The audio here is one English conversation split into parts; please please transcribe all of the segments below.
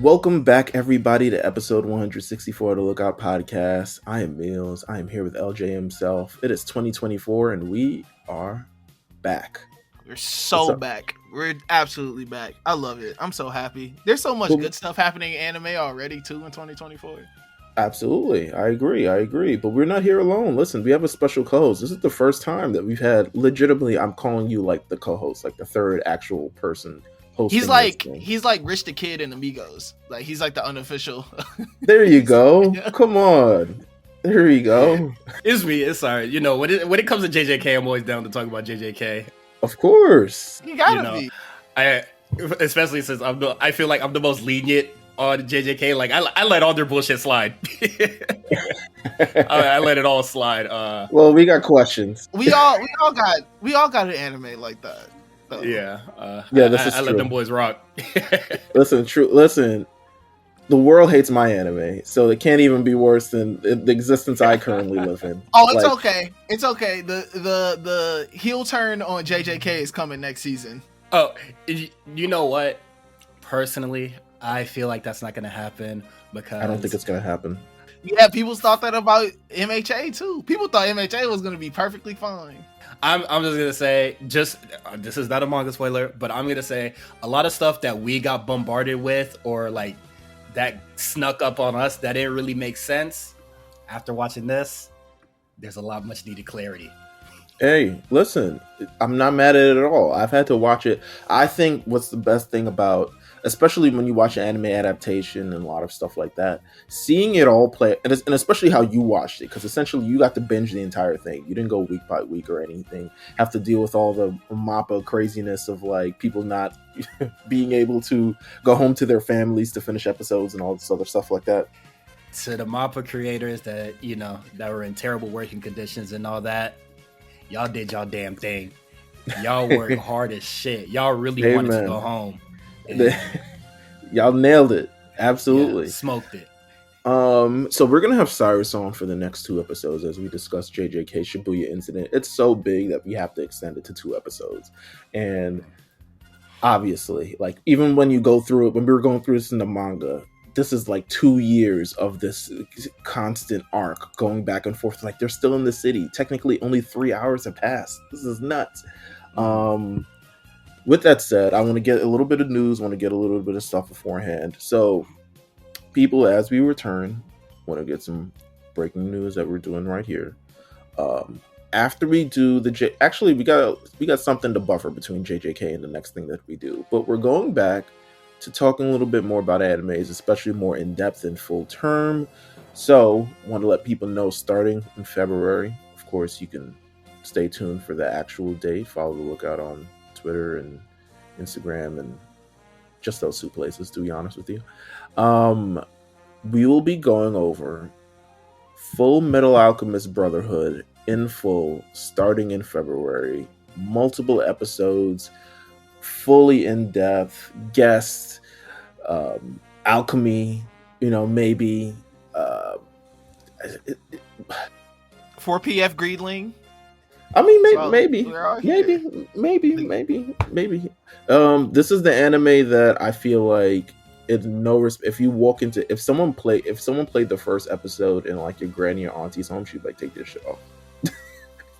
Welcome back, everybody, to episode 164 of the Lookout Podcast. I am Meelz. I am here with LJ himself. It is 2024, and we are back. We're What's so up? back. We're absolutely back. I love it. I'm so happy. There's so much Well, good stuff happening in anime already, too, in 2024. absolutely. I agree. But we're not here alone. Listen, we have a special co-host. This is the first time that we've had, legitimately, I'm calling you like the co-host, like the third actual person hosting He's this like thing. Rich the Kid in Amigos. Like he's like the unofficial. There you go. Come on. There you go. It's me. It's alright. You know, when it comes to JJK, I'm always down to talk about JJK. Of course. You gotta You know, be. Especially since I feel like I'm the most lenient on JJK. Like I let all their bullshit slide. I let it all slide. Well, we got questions. We all got an anime like that. So. Yeah. Yeah, this is I true. let them boys rock. Listen. The world hates my anime, so it can't even be worse than the existence I currently live in. Oh, it's Like, okay. It's okay. The heel turn on JJK is coming next season. Oh, you know what? Personally, I feel like that's not going to happen because I don't think it's gonna happen. Yeah, people thought that about MHA too. People thought MHA was gonna be perfectly fine. I'm just gonna say, this is not a manga spoiler, but I'm gonna say a lot of stuff that we got bombarded with or like that snuck up on us that didn't really make sense. After watching this, there's a lot much needed clarity. Hey, listen, I'm not mad at it at all. I've had to watch it. I think what's the best thing about, especially when you watch an anime adaptation and a lot of stuff like that, seeing it all play, and especially how you watched it, because essentially you got to binge the entire thing. You didn't go week by week or anything. Have to deal with all the MAPPA craziness of like people not being able to go home to their families to finish episodes and all this other stuff like that. To the MAPPA creators that that were in terrible working conditions and all that, y'all did y'all damn thing. Y'all worked hard as shit. Y'all really wanted to go home. Y'all nailed it. Absolutely. Yeah, smoked it. So we're gonna have Cyrus on for the next 2 episodes as we discuss JJK Shibuya Incident. It's so big that we have to extend it to 2 episodes. And obviously, like, even when you go through it, when we were going through this in the manga, this is like 2 years of this constant arc going back and forth. Like, they're still in the city. Technically, only 3 hours have passed. This is nuts. With that said, I want to get a little bit of news, want to get a little bit of stuff beforehand. So, people, as we return, want to get some breaking news that we're doing right here. After we do actually, we got something to buffer between JJK and the next thing that we do. But we're going back to talking a little bit more about animes, especially more in depth and full term. So, want to let people know, starting in February, of course, you can stay tuned for the actual date. Follow the Lookout on Twitter and Instagram and just those 2 places, to be honest with you. We will be going over Full Metal Alchemist Brotherhood in full, starting in February. Multiple episodes, fully in depth, guests, alchemy, maybe 4PF Greedling. I mean, So, maybe. This is the anime that I feel like, if someone played the first episode in like your granny or auntie's home, she'd like, take this shit off.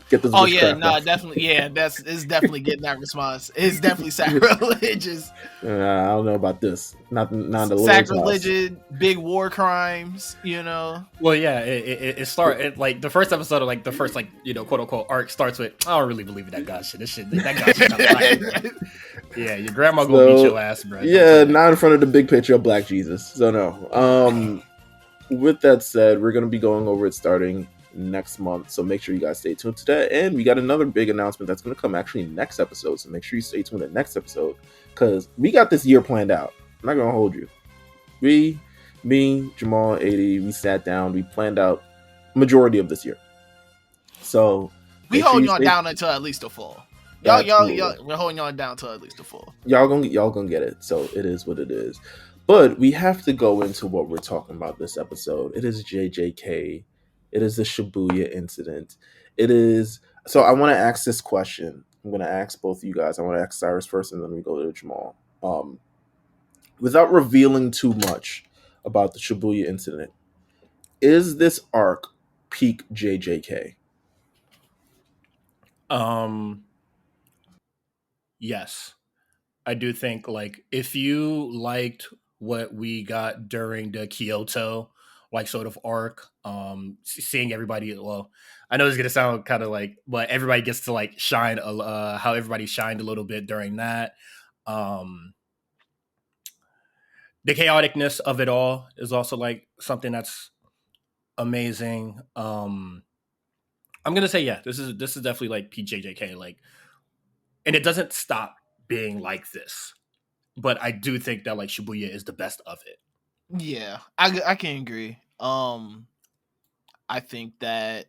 Get this. Oh yeah, no, definitely, yeah. It's definitely getting that response. It's definitely sacrilegious. I don't know about this. Not the sacrilegious, big war crimes. Well, yeah, it started like the first episode of like the first quote unquote arc starts with, I don't really believe in that god shit. That god shit. Not right. Yeah, your grandma gonna beat your ass, bro. Yeah, not in front of the big picture of Black Jesus. So no. With that said, we're gonna be going over it starting next month, so make sure you guys stay tuned to that. And we got another big announcement that's going to come actually next episode, so make sure you stay tuned to the next episode, because we got this year planned out. I'm not gonna hold you. Me, Jamal, 80, we sat down, we planned out majority of this year, so we holding y'all down until at least the fall. Y'all we're holding y'all down until at least the fall. Y'all gonna get it, so it is what it is. But we have to go into what we're talking about this episode. It is JJK. It is the Shibuya Incident. It is. So I want to ask this question. I'm going to ask both of you guys. I want to ask Cyrus first, and then we go to Jamal. without revealing too much about the Shibuya incident, is this arc peak JJK? Um, yes. I do think like if you liked what we got during the Kyoto like sort of arc, seeing everybody, well, I know it's gonna sound kind of like, but everybody gets to like shine, how everybody shined a little bit during that. Um, the chaoticness of it all is also like something that's amazing. I'm gonna say yeah, this is definitely like PJJK, like, and it doesn't stop being like this, but I do think that like Shibuya is the best of it. Yeah, I can agree. I think that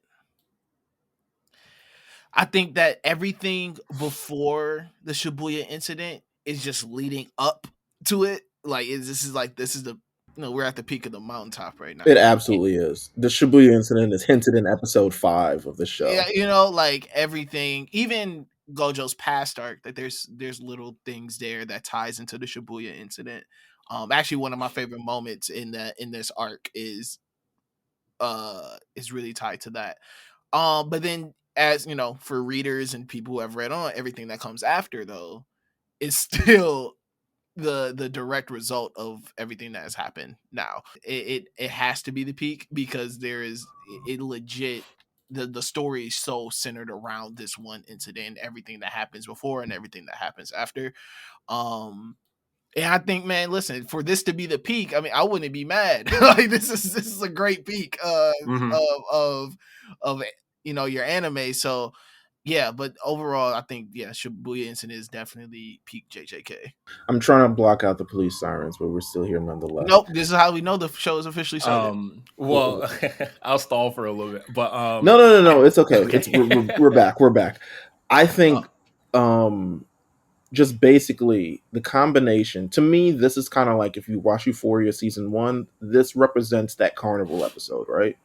everything before the Shibuya incident is just leading up to it. Like this is the we're at the peak of the mountaintop right now. It absolutely is. The Shibuya incident is hinted in episode 5 of the Yeah, show. like everything, even Gojo's past arc, that there's little things there that ties into the Shibuya incident. Actually, one of my favorite moments in this arc is really tied to that. But then, as you know, for readers and people who have read on, everything that comes after though is still the direct result of everything that has happened now. It has to be the peak because there is it legit, the story is so centered around this one incident, everything that happens before and everything that happens after. um and I think, man, listen, for this to be the peak, I mean, I wouldn't be mad. Like this is a great peak Mm-hmm. of your anime. So yeah, but overall, I think yeah, Shibuya Incident is definitely peak JJK. I'm trying to block out the police sirens, but we're still here nonetheless. Nope, this is how we know the show is officially started. Well, I'll stall for a little bit, but No, no, no, I no. It's okay. It's okay. we're back. We're back. I Oh, think um just basically the combination. To me, this is kind of like if you watch Euphoria season 1, this represents that carnival episode, right?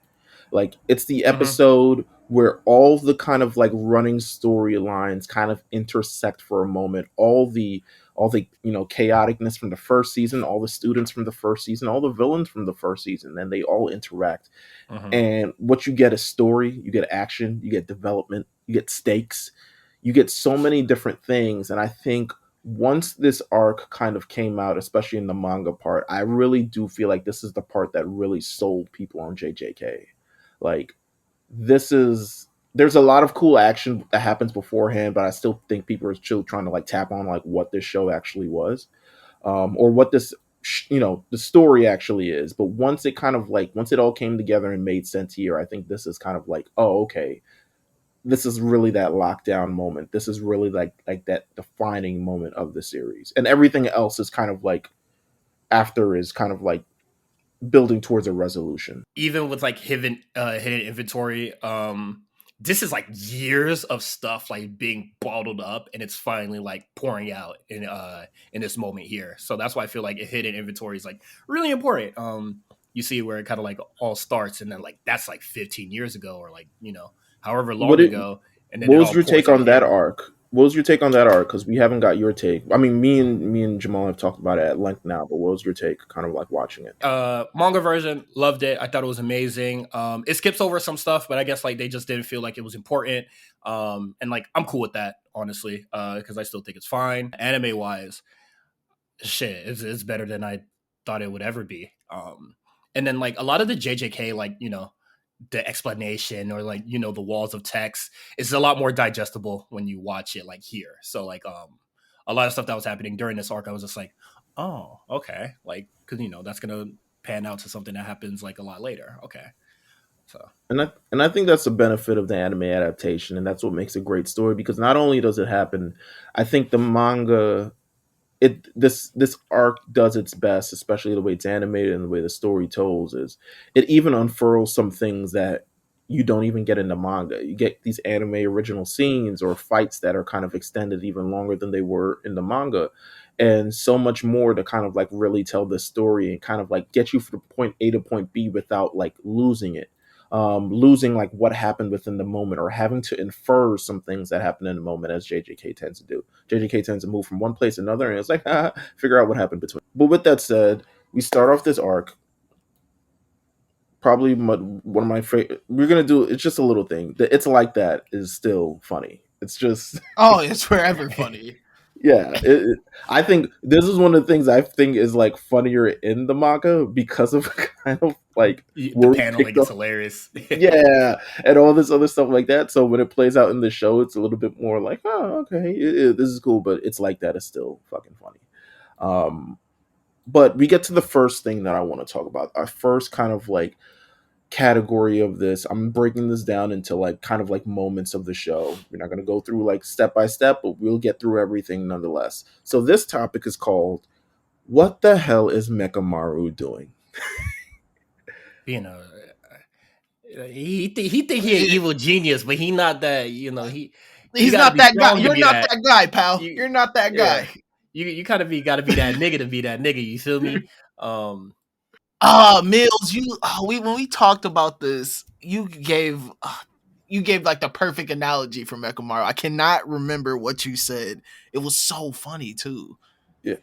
Like it's the Hmm. episode where all the kind of like running storylines kind of intersect for a moment. All the chaoticness from the first season, all the students from the first season, all the villains from the first season, and they all interact. Hmm. And what you get is story, you get action, you get development, you get stakes, you get so many different things. And I think once this arc kind of came out, especially in the manga part, I really do feel like this is the part that really sold people on JJK. Like this is there's a lot of cool action that happens beforehand, but I still think people are still trying to like tap on like what this show actually was, or what this the story actually is. But once it all came together and made sense here, I think this is kind of like, oh, okay, this is really that lockdown moment. This is really like that defining moment of the series, and everything else is kind of like after is kind of like building towards a resolution. Even with like hidden inventory, this is like years of stuff like being bottled up, and it's finally like pouring out in this moment here. So that's why I feel like hidden inventory is like really important. You see where it kind of like all starts, and then like that's like 15 years ago, or like however What long it ago, and then What it was all your pours take out on that here. arc? What was your take on that arc? Because we haven't got your take. I mean, me and Jamal have talked about it at length now, but what was your take? Kind of like watching it. Manga version, loved it. I thought it was amazing. It skips over some stuff, but I guess like they just didn't feel like it was important. And like I'm cool with that, honestly, because I still think it's fine. Anime wise, shit, it's better than I thought it would ever be. And then like a lot of the JJK, like the explanation, or like the walls of text is a lot more digestible when you watch it like here. So like a lot of stuff that was happening during this arc, I was just like, oh, okay, like because that's gonna pan out to something that happens like a lot later. Okay, so And I think that's the benefit of the anime adaptation, and that's what makes a great story. Because not only does it happen, I think the manga this arc does its best, especially the way it's animated and the way the story tells, is it even unfurls some things that you don't even get in the manga. You get these anime original scenes or fights that are kind of extended even longer than they were in the manga, and so much more to kind of like really tell the story and kind of like get you from point A to point B without like losing it. losing like what happened within the moment or having to infer some things that happened in the moment, as JJK tends to do. JJK tends to move from one place to another, and it's like, figure out what happened between. But with that said, we start off this arc. Probably one of my favorite. We're gonna do. It's just a little thing. The It's Like That is still funny. It's just Oh, it's forever funny. yeah. I think this is one of the things I think is like funnier in the manga because of kind of like The where we paneling picked is up, hilarious. yeah, and all this other stuff like that. So when it plays out in the show, it's a little bit more like, oh, okay, this is cool. But It's Like That is still fucking funny. But we get to the first thing that I want to talk about. Our first kind of like category of this. I'm breaking this down into like kind of like moments of the show. We're not going to go through like step by step, but we'll get through everything nonetheless. So this topic is called "What the hell is Mekamaru doing?" You know, he think he an evil genius, but he not that. You know, He's gotta not be that guy. strong to You're be not that. that guy, pal. You, You're not that yeah, guy. you gotta be that nigga to be that nigga. You feel me? Meelz, when we talked about this, you gave like the perfect analogy for Mekamaru. I cannot remember what you said. It was so funny too.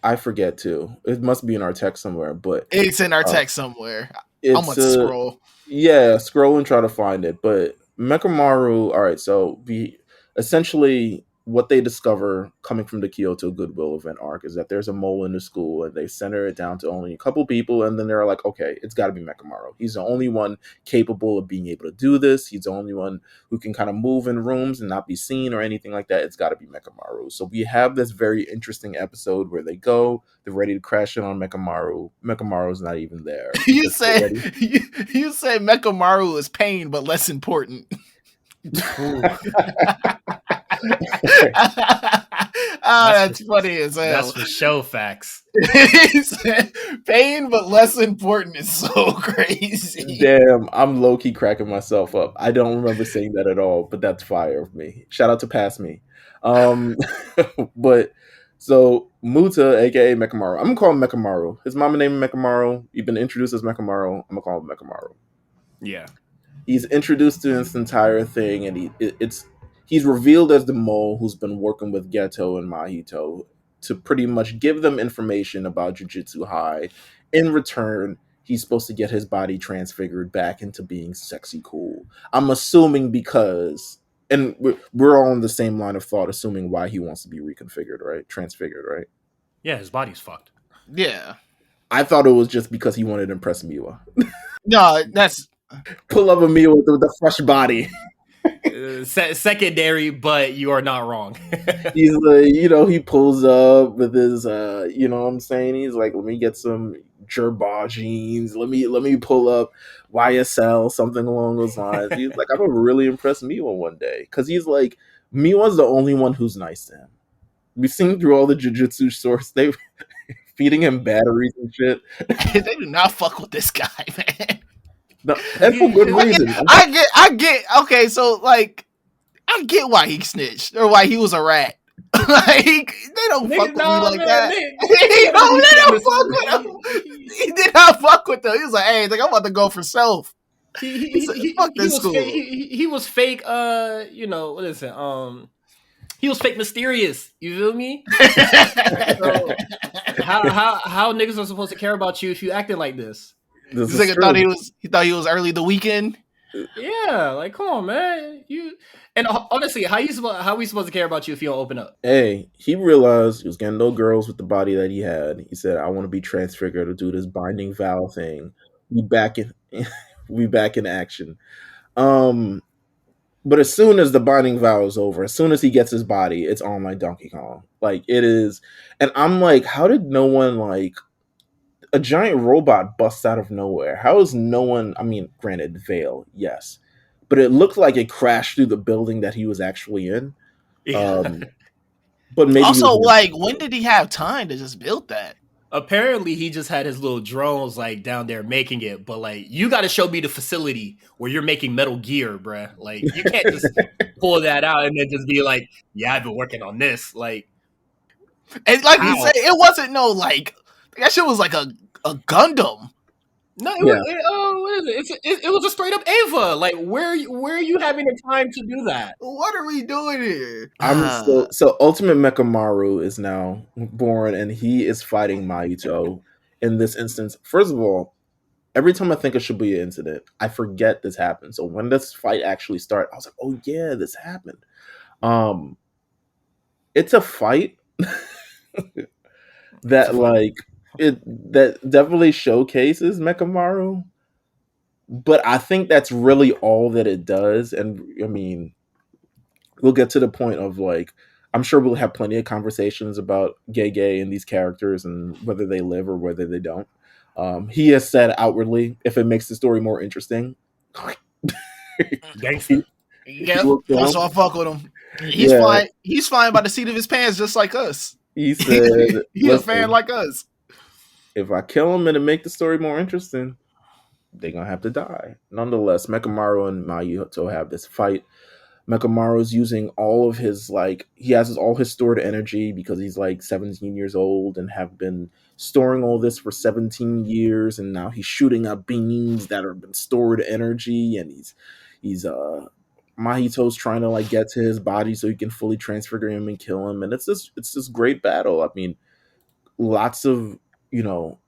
I forget too. It must be in our text somewhere, but It's in our uh, text somewhere. I'm it's gonna scroll. yeah, scroll and try to find it. But Mekamaru, all right, so we essentially what they discover coming from the Kyoto Goodwill event arc is that there's a mole in the school and they center it down to only a couple people, and then they're like, okay, it's got to be Mekamaru. He's the only one capable of being able to do this. He's the only one who can kind of move in rooms and not be seen or anything like that. It's got to be Mekamaru. So we have this very interesting episode where they go, they're ready to crash in on Mekamaru. Mekamaru's not even there. You say you say Mekamaru is pain, but less important. That's funny as hell. That's for show facts. Pain, but less important is so crazy. Damn, I'm low key cracking myself up. I don't remember saying that at all, but that's fire of me. Shout out to Pass Me. But so Muta, aka Mekamaru, I'm gonna call him Mekamaru. His mama named him Mekamaru. He's been introduced as Mekamaru. I'm gonna call him Mekamaru. Yeah. He's introduced to this entire thing, and he's revealed as the mole who's been working with Geto and Mahito to pretty much give them information about Jujutsu High. In return, he's supposed to get his body transfigured back into being sexy cool. I'm assuming because, and we're all on the same line of thought, assuming why he wants to be reconfigured, right? Transfigured, right? Yeah, his body's fucked. Yeah. I thought it was just because he wanted to impress Miwa. No, that's pull up a Miwa with a fresh body. Secondary, but you are not wrong. He's like, he pulls up with his, you know what I'm saying? He's like, let me get some Jerba jeans. Let me pull up YSL, something along those lines. He's like, I'm gonna really impress Miwa one day, because he's like, Miwa's the only one who's nice to him. We've seen through all the Jujutsu source, they feeding him batteries and shit. They do not fuck with this guy, man. No, and for good reason. I get. Okay, so like, I get why he snitched or why he was a rat. Like, they don't fuck with me like that. They don't fuck with him. He did not fuck with them. He was like, hey, I'm about to go for self. Fuck this school. He was fake. What is it? He was fake mysterious. You feel me? So, how niggas are supposed to care about you if you acting like this? This nigga thought he was early the weekend. Yeah, like come on, man. And honestly, how we supposed to care about you if you don't open up? Hey, he realized he was getting no girls with the body that he had. He said, "I want to be transfigured to do this binding vow thing." We back in action. But as soon as the binding vow is over, as soon as he gets his body, it's on like Donkey Kong. Like it is, and I'm like, how did no one like? A giant robot busts out of nowhere. How is no one? I mean, granted, Veil, yes, but it looked like it crashed through the building that he was actually in. Yeah. But maybe also, like, when did he have time to just build that? Apparently, he just had his little drones like down there making it. But like, you got to show me the facility where you're making Metal Gear, bruh. Like, you can't just pull that out and then just be like, "Yeah, I've been working on this." Like, and like you said, it wasn't no like that shit was like a Gundam. No, Yeah, what is it? It was a straight up Ava. Like, where are you having the time to do that? What are we doing here? I'm so Ultimate Mechamaru is now born, and he is fighting Mahito in this instance. First of all, every time I think of Shibuya Incident, I forget this happened. So when this fight actually started, I was like, "Oh yeah, this happened." Um, it's a fight It's a that fight. like it that definitely showcases Mechamaru, but I think that's really all that it does. And I mean, we'll get to the point of like, I'm sure we'll have plenty of conversations about Gege and these characters and whether they live or whether they don't. He has said outwardly, if it makes the story more interesting, he, Gangster. he Yep. will kill Also, him. I fuck with him. He's Yeah, fine. He's fine by the seat of his pants, just like us. he said, He a fan "Listen, like us. if I kill him and it make the story more interesting, they're gonna have to die." Nonetheless, Mechamaru and Mayuto have this fight. Mechamaru's using all of his like he has all his stored energy because he's like 17 years old and have been storing all this for 17 years, and now he's shooting up beams that have been stored energy, and he's Mahito's trying to like get to his body so he can fully transfigure him and kill him, and it's this great battle. I mean, lots of, you know,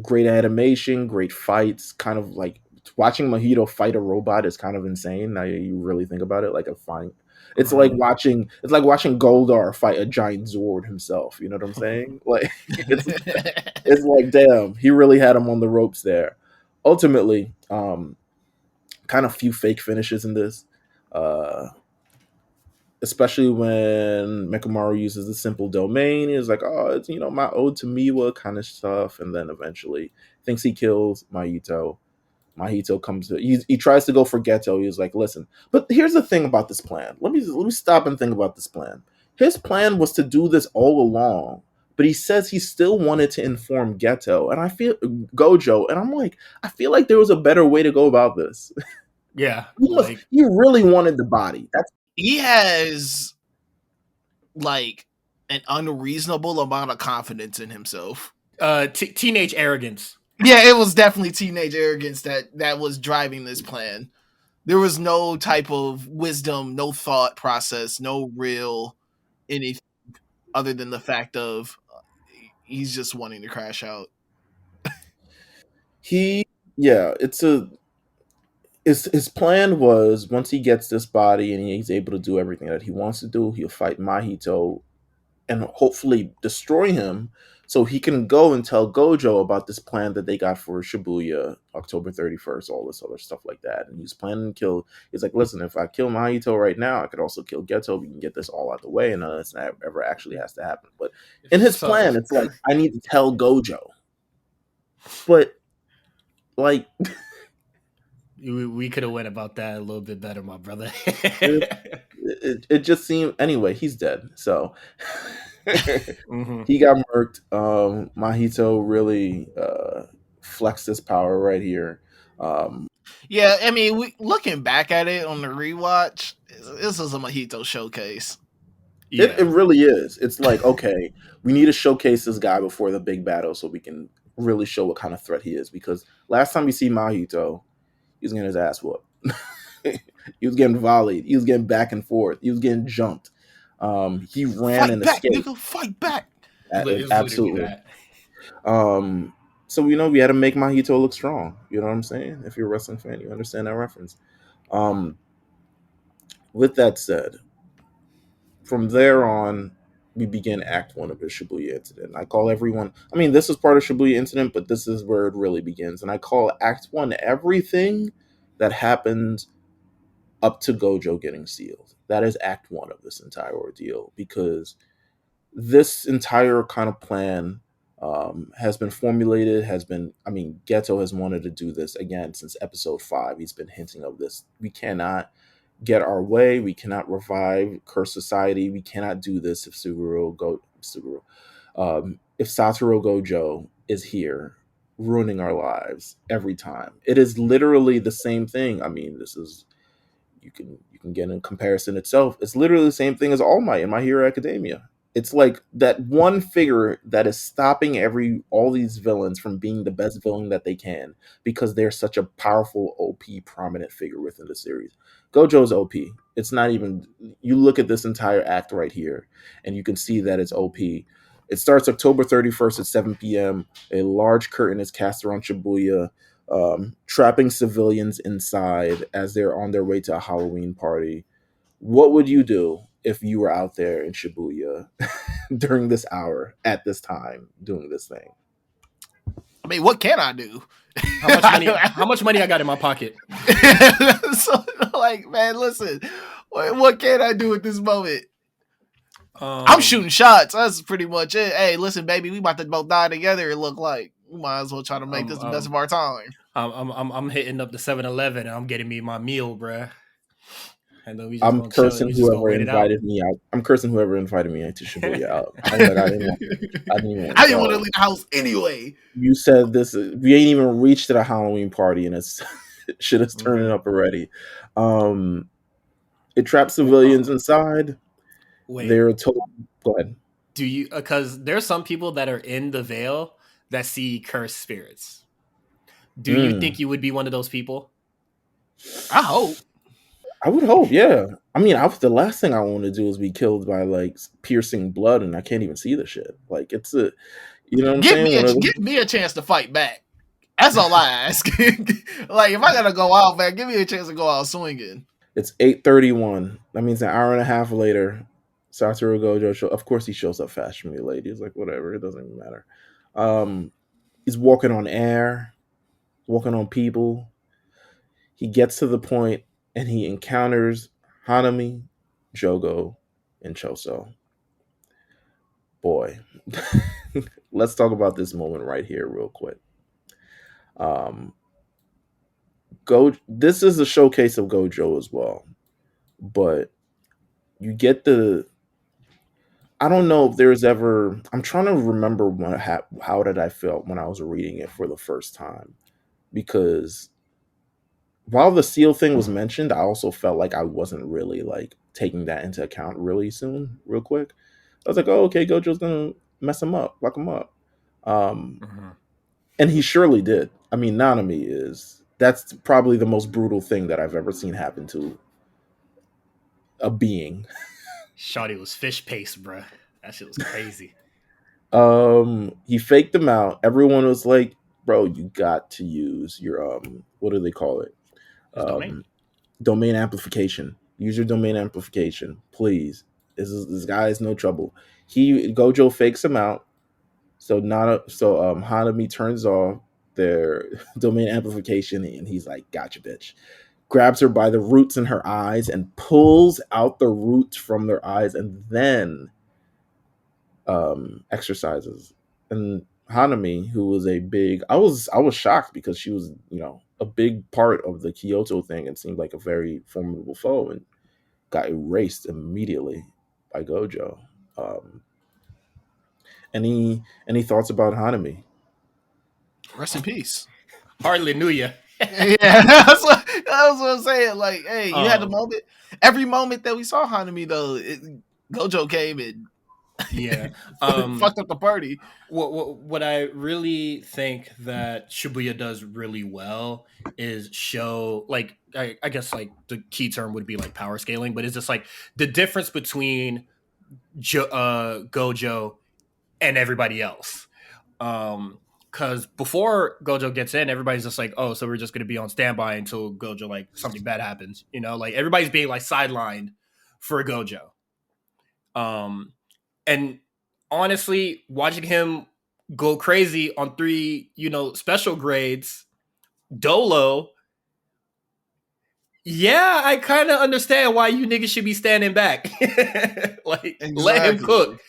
great animation, great fights, kind of like watching Mahito fight a robot is kind of insane. Now you really think about it, like a fine. It's like watching Goldar fight a giant Zord himself. You know what I'm saying? Like it's like damn, he really had him on the ropes there. Ultimately, kind of few fake finishes in this. Uh, Especially when Mechamaru uses the simple domain. He's like, oh, it's, my ode to Miwa kind of stuff. And then eventually thinks he kills Mahito. Mahito comes to, he tries to go for Geto. He's like, listen, but here's the thing about this plan. Let me stop and think about this plan. His plan was to do this all along, but he says he still wanted to inform Geto. And I feel Gojo, and I'm like, I feel like there was a better way to go about this. Yeah, He really wanted the body. That's He has like an unreasonable amount of confidence in himself. teenage arrogance. Yeah, it was definitely teenage arrogance that was driving this plan. There was no type of wisdom, no thought process, no real anything other than the fact of he's just wanting to crash out. he yeah, his plan was once he gets this body and he's able to do everything that he wants to do, he'll fight Mahito and hopefully destroy him so he can go and tell Gojo about this plan that they got for Shibuya, October 31st, all this other stuff like that. And he's planning to kill. He's like, listen, if I kill Mahito right now, I could also kill Geto. We can get this all out the way, and it's not ever actually has to happen. But in his plan, it's like, I need to tell Gojo. But, like, we could have went about that a little bit better, my brother. it just seemed, anyway, he's dead. So Mhm. he got murked. Mahito really flexed his power right here. Yeah, I mean, looking back at it on the rewatch, this is a Mojito showcase. It really is. It's like, okay, we need to showcase this guy before the big battle so we can really show what kind of threat he is. Because last time we see Mahito, he was getting his ass whooped. He was getting volleyed. He was getting back and forth. He was getting jumped. He ran Fight and back, escaped. nigga, fight back. Absolutely. So we had to make Mahito look strong. You know what I'm saying? If you're a wrestling fan, you understand that reference. With that said, from there on, we begin Act One of the Shibuya Incident. I call everyone. I mean, this is part of Shibuya Incident, but this is where it really begins. And I call Act One everything that happens up to Gojo getting sealed. That is Act One of this entire ordeal because this entire kind of plan has been formulated. Geto has wanted to do this again since episode 5. He's been hinting of this. We cannot get our way. We cannot revive Curse Society. We cannot do this if if Satoru Gojo is here, ruining our lives every time. It is literally the same thing. I mean, this is you can get in comparison itself. It's literally the same thing as All Might in My Hero Academia. It's like that one figure that is stopping all these villains from being the best villain that they can because they're such a powerful OP prominent figure within the series. Gojo's OP. It's not even, you look at this entire act right here and you can see that it's OP. It starts October 31st at 7 p.m. A large curtain is cast around Shibuya, trapping civilians inside as they're on their way to a Halloween party. What would you do if you were out there in Shibuya during this hour at this time doing this thing? I mean, what can I do? How much money I got in my pocket? So, like, man, listen, what can I do at this moment? I'm shooting shots. That's pretty much it. Hey, listen, baby, we about to both die together. It look like we might as well try to make this the best of our time. I'm hitting up the 7-Eleven and I'm getting me my meal, bruh. And then I'm cursing whoever invited me out. I'm cursing whoever invited me to Shibuya out. I didn't want to leave the house anyway. You said this. We ain't even reached to the Halloween party, and it's shit is turning up already. It traps civilians inside. Wait, they're told. Go ahead. Do you? Because there's some people that are in the Veil that see cursed spirits. Do you think you would be one of those people? I hope. I would hope, yeah. I mean, the last thing I want to do is be killed by like piercing blood, and I can't even see the shit. Like it's a, you know what I'm saying? Give me a chance to fight back. That's all I ask. Like if I gotta go out, man, give me a chance to go out swinging. It's 8:31. That means an hour and a half later, Satoru Gojo of course he shows up fast for me, lady. He's like, whatever, it doesn't even matter. He's walking on air, walking on people. He gets to the point and he encounters Hanami, Jogo, and Choso. Boy, let's talk about this moment right here real quick. This is a showcase of Gojo as well, but you get I don't know if there's ever. I'm trying to remember how did I feel when I was reading it for the first time, because while the seal thing was mentioned, I also felt like I wasn't really like taking that into account real quick. I was like, oh, okay, Gojo's gonna mess him up, lock him up. And he surely did. I mean, Nanami that's probably the most brutal thing that I've ever seen happen to a being. Shawty was fish paste, bruh. That shit was crazy. He faked him out. Everyone was like, bro, you got to use your what do they call it? Domain amplification. Use your domain amplification, please. This guy is no trouble. Gojo fakes him out. So Hanami turns off their domain amplification and he's like, gotcha, bitch. Grabs her by the roots in her eyes and pulls out the roots from their eyes and then exercises. And Hanami, who was I was shocked because she was, a big part of the Kyoto thing and seemed like a very formidable foe, and got erased immediately by Gojo. Any thoughts about Hanami? Rest in peace. Hallelujah. Yeah, that's what I'm saying. Like, hey, you had the moment. Every moment that we saw Hanami, though, Gojo came and fucked up the party. What I really think that Shibuya does really well is show, like, I guess like the key term would be like power scaling, but it's just like the difference between Gojo and everybody else. Because before Gojo gets in, everybody's just like, oh, so we're just going to be on standby until Gojo, like, something bad happens. Like, everybody's being, like, sidelined for Gojo. And honestly, watching him go crazy on 3, special grades, Dolo, yeah, I kind of understand why you niggas should be standing back. Like, exactly. Let him cook.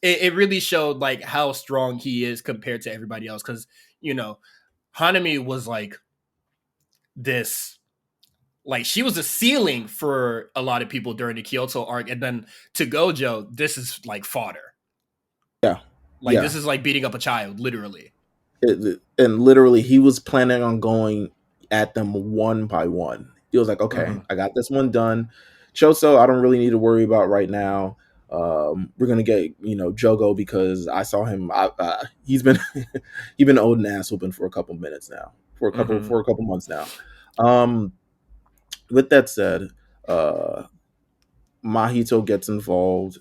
It really showed like how strong he is compared to everybody else. Cause Hanami was like this, like she was a ceiling for a lot of people during the Kyoto arc. And then to Gojo, this is like fodder. Yeah. Like this is like beating up a child, literally. And literally he was planning on going at them one by one. He was like, okay, I got this one done. Choso, I don't really need to worry about right now. We're gonna get Jogo because I saw him. He's been he's been old and ass whooping for a couple minutes now, for a couple months now. With that said, uh, Mahito gets involved.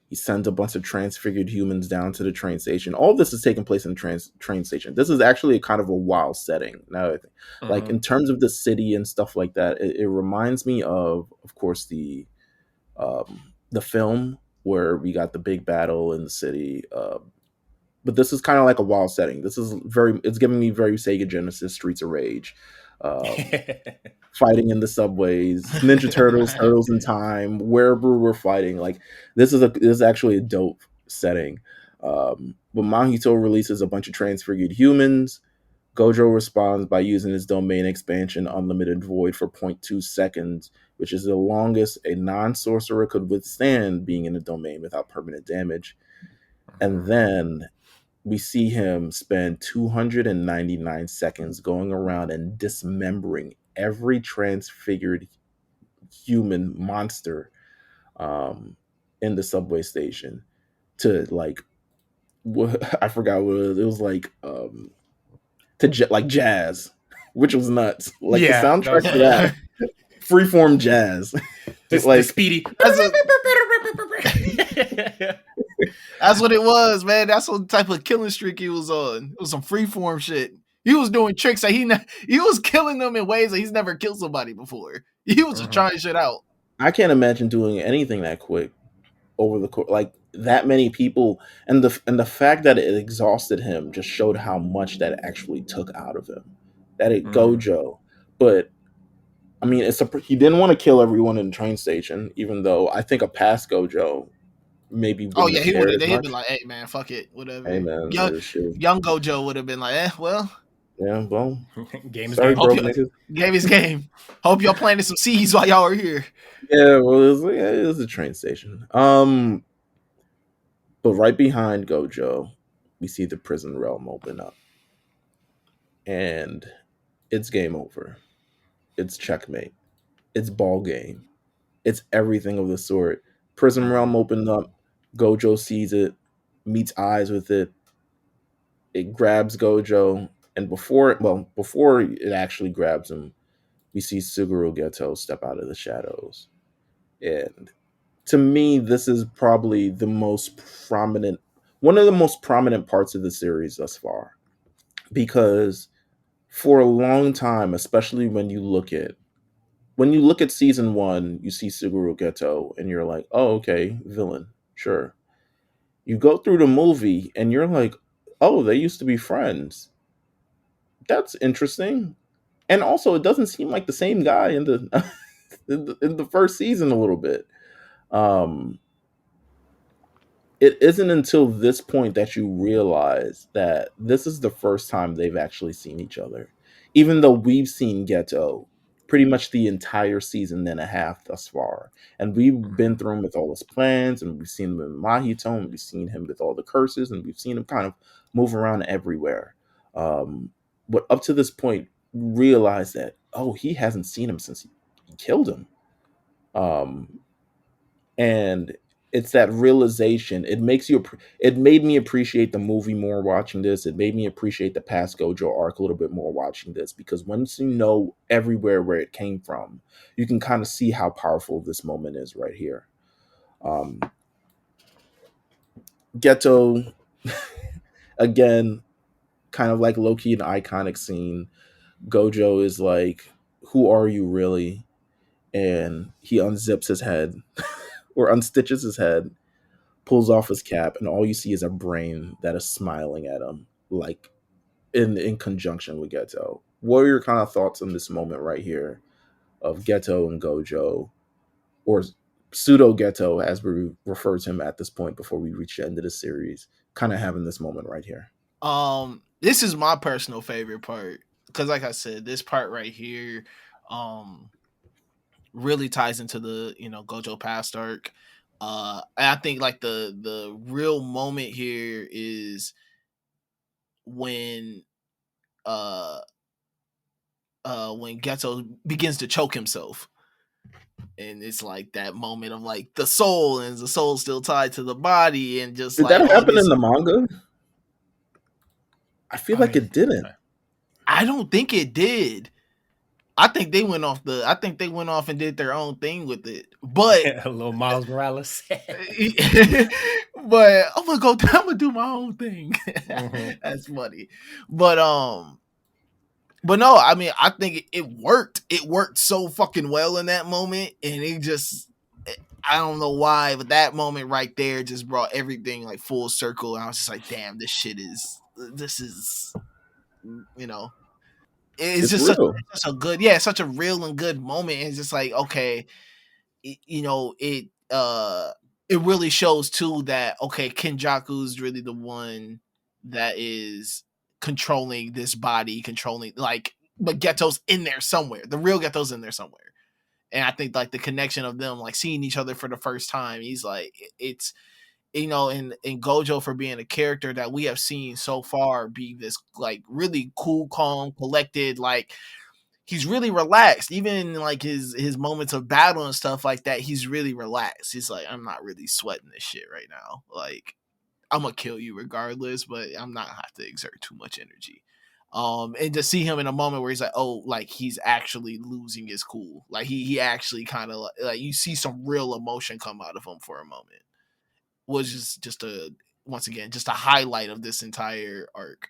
He sends a bunch of transfigured humans down to the train station. All this is taking place in the train station. This is actually a kind of a wild setting. Now, like in terms of the city and stuff like that, it reminds me of course, the film where we got the big battle in the city. But this is kind of like a wild setting. This is it's giving me very Sega Genesis Streets of Rage. Fighting in the subways, Ninja Turtles, Turtles in Time, wherever we're fighting. Like this is actually a dope setting. But Mahito releases a bunch of transfigured humans. Gojo responds by using his domain expansion Unlimited Void for 0.2 seconds, which is the longest a non-sorcerer could withstand being in a domain without permanent damage. And then we see him spend 299 seconds going around and dismembering every transfigured human monster in the subway station to like I forgot what it was like like jazz, which was nuts. Like the soundtrack to that freeform jazz. Just like the speedy. That's what it was, man. That's what type of killing streak he was on. It was some freeform shit. He was doing tricks that he was killing them in ways that he's never killed somebody before. He was just trying shit out. I can't imagine doing anything that quick over the course, like that many people, and the fact that it exhausted him just showed how much that actually took out of him. That it Gojo, but I mean, he didn't want to kill everyone in the train station, even though I think a past Gojo maybe wouldn't have he would cared have. as He'd much. been like, "Hey, man, fuck it, whatever." Hey man, Young Gojo would have been like, well, yeah, well, game is sorry, game. broke niggas. Game is game. Hope y'all planted some seeds while y'all are here. Yeah, well, it was a train station. But right behind Gojo, we see the prison realm open up, and it's game over. It's checkmate. It's ball game. It's everything of the sort. Prison realm opened up. Gojo sees it, meets eyes with it. It grabs Gojo, and before it actually grabs him, we see Suguru Geto step out of the shadows. And to me, this is probably one of the most prominent parts of the series thus far. Because for a long time, especially when you look at season 1, you see Suguru Geto and you're like, oh, okay, villain, sure. You go through the movie and you're like, oh, they used to be friends. That's interesting. And also, it doesn't seem like the same guy in the in the first season a little bit. It isn't until this point that you realize that this is the first time they've actually seen each other. Even though we've seen Geto pretty much the entire season and a half thus far. And we've been through him with all his plans, and we've seen him in Mahito, and we've seen him with all the curses, and we've seen him kind of move around everywhere. But up to this point, realize that, oh, he hasn't seen him since he killed him. And it's that realization. It made me appreciate the movie more watching this. It made me appreciate the past Gojo arc a little bit more watching this, because once you know everywhere where it came from, you can kind of see how powerful this moment is right here. Geto, again, kind of like low-key an iconic scene. Gojo is like, who are you really? And he unzips his head or unstitches his head, pulls off his cap, and all you see is a brain that is smiling at him, like in conjunction with Geto. What are your kind of thoughts on this moment right here of Geto and Gojo, or pseudo Geto as we refer to him at this point before we reach the end of the series, kind of having this moment right here? This is my personal favorite part, because like I said, this part right here really ties into the Gojo past arc. I think like the real moment here is when when Geto begins to choke himself. And it's like that moment of like the soul, and the soul still tied to the body, and just Did like that all happen in this. the manga? I feel like it didn't. I don't think it did. I think they went off and did their own thing with it. But A little Miles Morales. but I'm gonna do my own thing. Mhm. That's funny. But no, I mean, I think it worked. It worked so fucking well in that moment, and it just, I don't know why, but that moment right there just brought everything like full circle. And I was just like, damn, this is, you know, it's It's just real. such a good, yeah, such a real and good moment. And it's just like, okay, it really shows too that okay, Kenjaku's really the one that is controlling this body, controlling like, but Ghetto's in there somewhere. The real Ghetto's in there somewhere. And I think like the connection of them like seeing each other for the first time, he's like it's in Gojo for being a character that we have seen so far be this like really cool, calm, collected, like he's really relaxed. Even in like his moments of battle and stuff like that, he's really relaxed. He's like, I'm not really sweating this shit right now. Like, I'm gonna kill you regardless, but I'm not have to exert too much energy. And to see him in a moment where he's like, oh, like he's actually losing his cool. Like he actually kind of like you see some real emotion come out of him for a moment. Was just a once again just a highlight of this entire arc.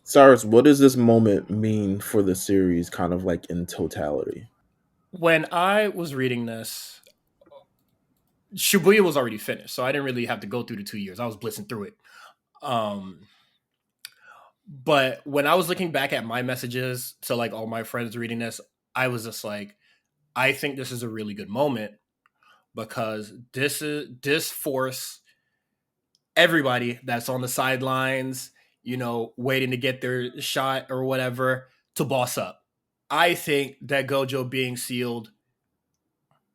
Cyrus, what does this moment mean for the series, kind of like in totality? When I was reading this, Shibuya was already finished, so I didn't really have to go through the 2 years. I was blitzing through it. Um, but when I was looking back at my messages to like all my friends reading this, I was just like, I think this is a really good moment because this force everybody that's on the sidelines, waiting to get their shot or whatever to boss up. I think that Gojo being sealed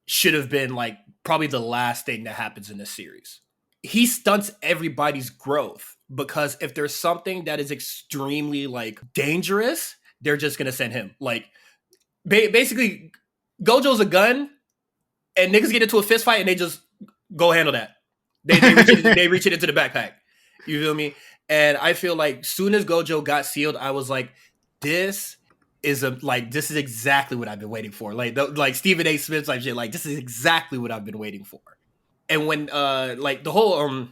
should have been like probably the last thing that happens in this series. He stunts everybody's growth because if there's something that is extremely like dangerous, they're just gonna send him. Like basically, Gojo's a gun, and niggas get into a fist fight and they just go handle that. They reach it into the backpack. You feel me? And I feel like soon as Gojo got sealed, I was like, this is exactly what I've been waiting for. Like Stephen A. Smith type shit. Like this is exactly what I've been waiting for. And when like the whole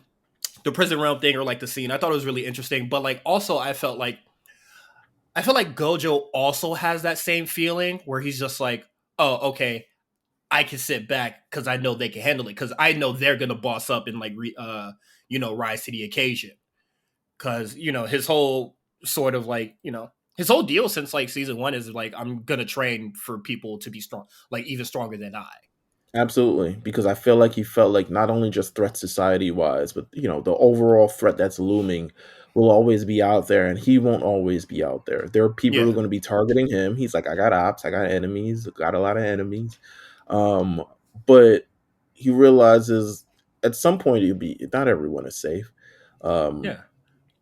the prison realm thing or like the scene, I thought it was really interesting. But like also I felt like Gojo also has that same feeling where he's just like, oh, okay, I can sit back because I know they can handle it because I know they're gonna boss up and like rise to the occasion. Because his whole sort of like his whole deal since like season one is like I'm gonna train for people to be strong, like even stronger than I. Absolutely, because I feel like he felt like not only just threat society wise, but the overall threat that's looming will always be out there, and he won't always be out there. There are people who are Yeah, going to be targeting him. He's like, I got ops, I got enemies, got a lot of enemies, um, but he realizes at some point he'll be not everyone is safe. Um, yeah,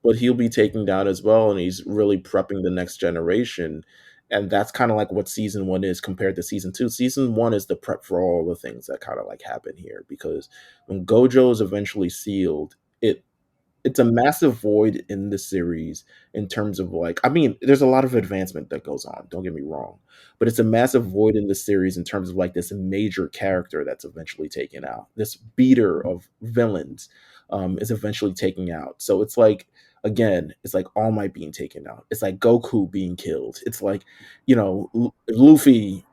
but he'll be taking down as well, and he's really prepping the next generation. And that's kind of like what season one is compared to season two. Season one is the prep for all the things that kind of like happen here, because when Gojo is eventually sealed, it's a massive void in the series in terms of like, I mean, there's a lot of advancement that goes on, don't get me wrong, but it's a massive void in the series in terms of like this major character that's eventually taken out, this beater of villains is eventually taken out. So it's like, again, it's like All Might being taken out, it's like Goku being killed, it's like Luffy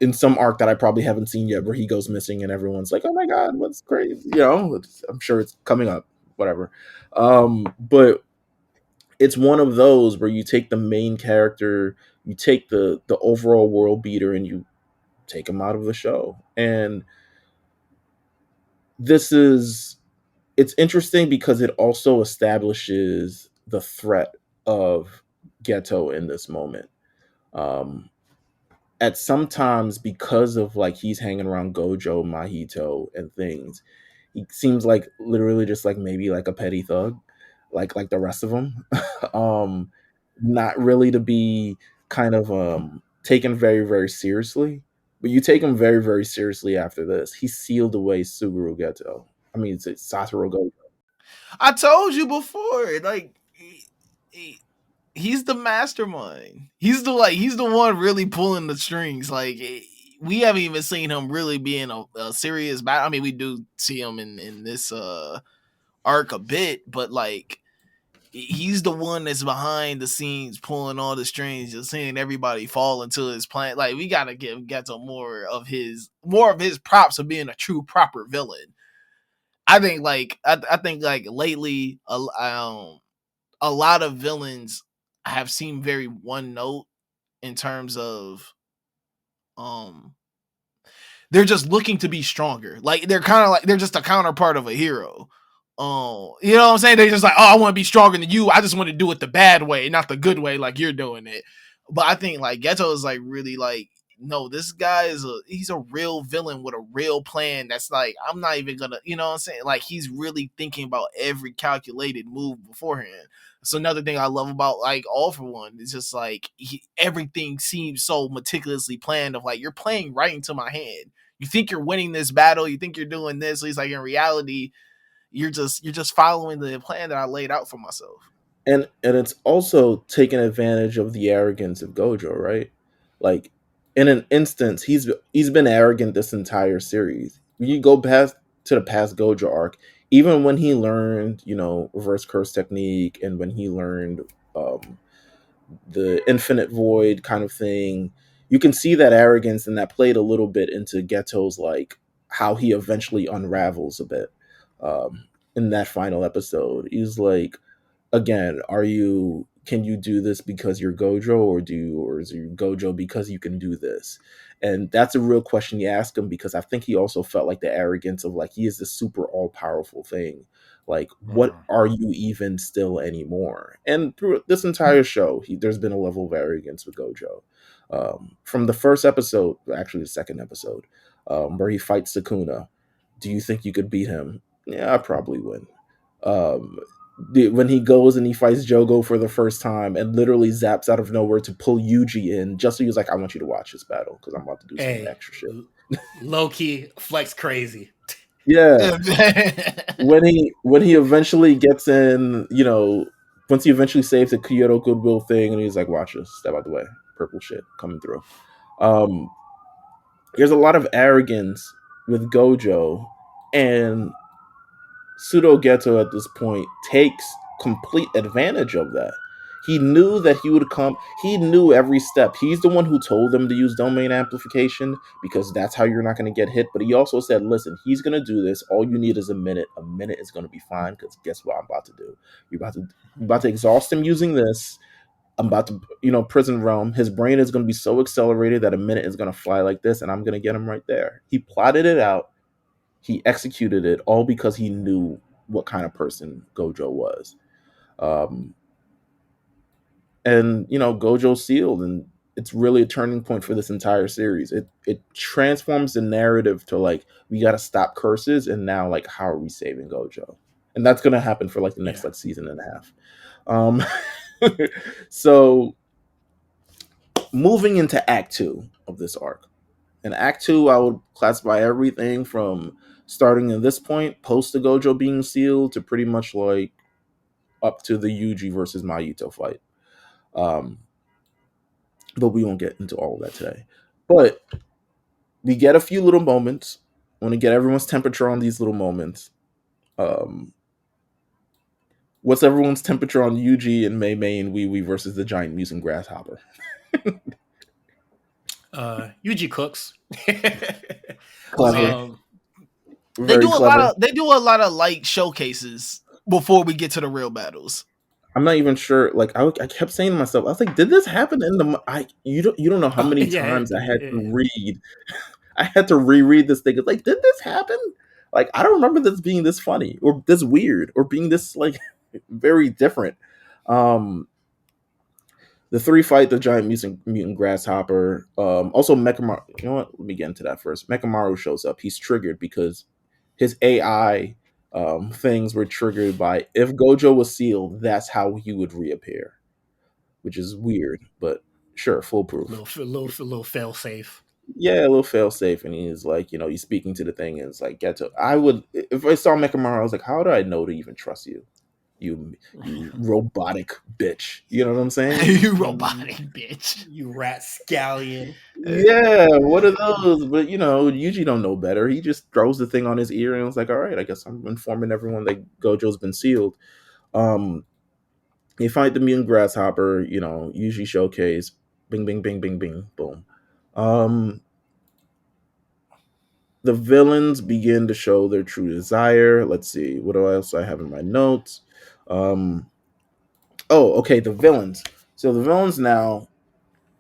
in some arc that I probably haven't seen yet, where he goes missing and everyone's like, "Oh my god, what's crazy?" I'm sure it's coming up, whatever. But it's one of those where you take the main character, you take the overall world beater, and you take him out of the show. And this is it's interesting because it also establishes the threat of Ghetto in this moment. Um, at sometimes, because of like he's hanging around Gojo, Mahito, and things, he seems like literally just like maybe like a petty thug, like the rest of them. um, Not really to be kind of taken very very seriously. But you take him very, very seriously after this. He sealed away Suguru Geto. I mean, it's Satoru Gojo. I told you before, like he's the mastermind. He's the one really pulling the strings. Like we haven't even seen him really being a serious battle. I mean, we do see him in this arc a bit, but like he's the one that's behind the scenes pulling all the strings, just seeing everybody fall into his plan. Like we gotta give Geto more of his props of being a true proper villain. I think like lately, a lot of villains have seemed very one note in terms of um they're just looking to be stronger. Like they're kind of like they're just a counterpart of a hero. You know what I'm saying? They're just like, oh, I want to be stronger than you. I just want to do it the bad way, not the good way, like you're doing it. But I think like Geto is like really like, no, this guy he's a real villain with a real plan. That's like, I'm not even gonna, you know what I'm saying? Like he's really thinking about every calculated move beforehand. So another thing I love about like All for One is just like everything seems so meticulously planned. Of like you're playing right into my hand. You think you're winning this battle. You think you're doing this. At least like in reality, you're just following the plan that I laid out for myself. And it's also taking advantage of the arrogance of Gojo, right? Like in an instance, he's been arrogant this entire series. When you go past to the past Gojo arc, even when he learned, reverse curse technique, and when he learned the infinite void kind of thing, you can see that arrogance, and that played a little bit into Geto's like how he eventually unravels a bit in that final episode. He's like, again, can you do this because you're Gojo, or is you Gojo because you can do this? And that's a real question you ask him, because I think he also felt like the arrogance of like he is this super all powerful thing. Like, what are you even still anymore? And through this entire show, there's been a level of arrogance with Gojo. From the first episode, actually the second episode, where he fights Sukuna. Do you think you could beat him? Yeah, I probably would. Um, when he goes and he fights Jogo for the first time and literally zaps out of nowhere to pull Yuji in, just so he was like, I want you to watch this battle because I'm about to do some extra shit. Low key flex crazy. Yeah. when he eventually gets in, once he eventually saves the Kyoto Goodwill thing, and he's like, watch this, step out the way, purple shit coming through. There's a lot of arrogance with Gojo, and Pseudo Geto at this point takes complete advantage of that. He knew that he would come. He knew every step. He's the one who told them to use domain amplification because that's how you're not going to get hit. But he also said, listen, he's going to do this. All you need is a minute. A minute is going to be fine, because guess what I'm about to do? You're about to exhaust him using this. I'm about to, prison realm. His brain is going to be so accelerated that a minute is going to fly like this, and I'm going to get him right there. He plotted it out. He executed it, all because he knew what kind of person Gojo was. And Gojo sealed, and it's really a turning point for this entire series. It transforms the narrative to like, we got to stop curses, and now like, how are we saving Gojo? And that's going to happen for like the next like season and a half. So moving into Act 2 of this arc. In Act 2, I would classify everything from starting at this point, post the Gojo being sealed, to pretty much like up to the Yuji versus Mayuto fight. But we won't get into all of that today. But we get a few little moments. I want to get everyone's temperature on these little moments. What's everyone's temperature on Yuji and Mei Mei and Wee Wee versus the giant mutant grasshopper? Yuji cooks. Clever. They do a lot of light showcases before we get to the real battles. I'm not even sure. Like I kept saying to myself, I was like, did this happen in the? You don't know how many times I had to read. I had to reread this thing. It's like, did this happen? Like, I don't remember this being this funny or this weird or being this like very different. The three fight the giant mutant grasshopper. Also, Mechamaru. You know what? Let me get into that first. Mechamaru shows up. He's triggered because his AI things were triggered by, if Gojo was sealed, that's how he would reappear, which is weird, but sure, foolproof. Little fail safe. Yeah, a little fail safe, and he's like, he's speaking to the thing, and it's like, Geto. I would, if I saw Mechamaru, I was like, how do I know to even trust you? You robotic bitch. You know what I'm saying? You robotic bitch. You rat scallion. Yeah, what are those? But Yuji don't know better. He just throws the thing on his ear and was like, all right, I guess I'm informing everyone that Gojo's been sealed. They fight the mutant grasshopper, Yuji showcase, bing, bing, bing, bing, bing, boom. The villains begin to show their true desire. Let's see, what else I have in my notes. Okay, the villains. So the villains now,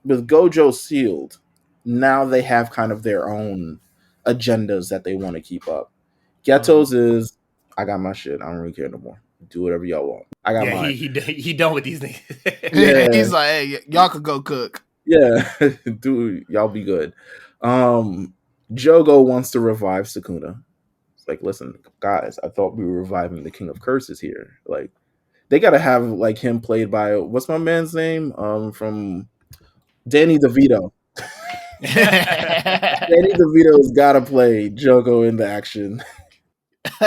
with Gojo sealed, now they have kind of their own agendas that they want to keep up. Ghetto's is, I got my shit. I don't really care no more. Do whatever y'all want. I got mine. He done with these niggas. Yeah, he's like, hey, y'all could go cook. Yeah, y'all be good. Jogo wants to revive Sukuna. It's like, listen, guys, I thought we were reviving the King of Curses here. Like, they gotta have like him played by what's my man's name? From Danny DeVito. Danny DeVito's gotta play Jogo in the action.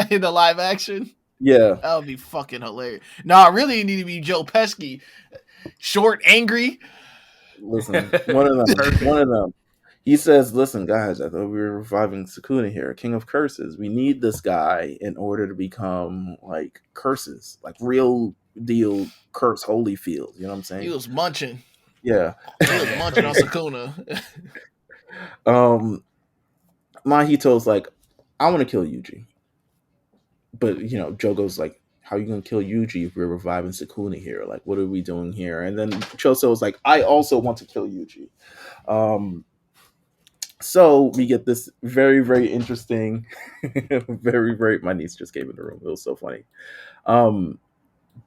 In the live action? Yeah. That would be fucking hilarious. Nah, really need to be Joe Pesci. Short, angry. Listen, one of them. He says, listen, guys, I thought we were reviving Sukuna here, King of Curses. We need this guy in order to become like curses, like real deal curse Holyfield. You know what I'm saying? He was munching. Yeah. He was munching on Sukuna. Mahito's like, I want to kill Yuji. But, Jogo's like, how are you going to kill Yuji if we're reviving Sukuna here? Like, what are we doing here? And then Choso's like, I also want to kill Yuji. So we get this very, very interesting, very, very, my niece just came in the room. It was so funny.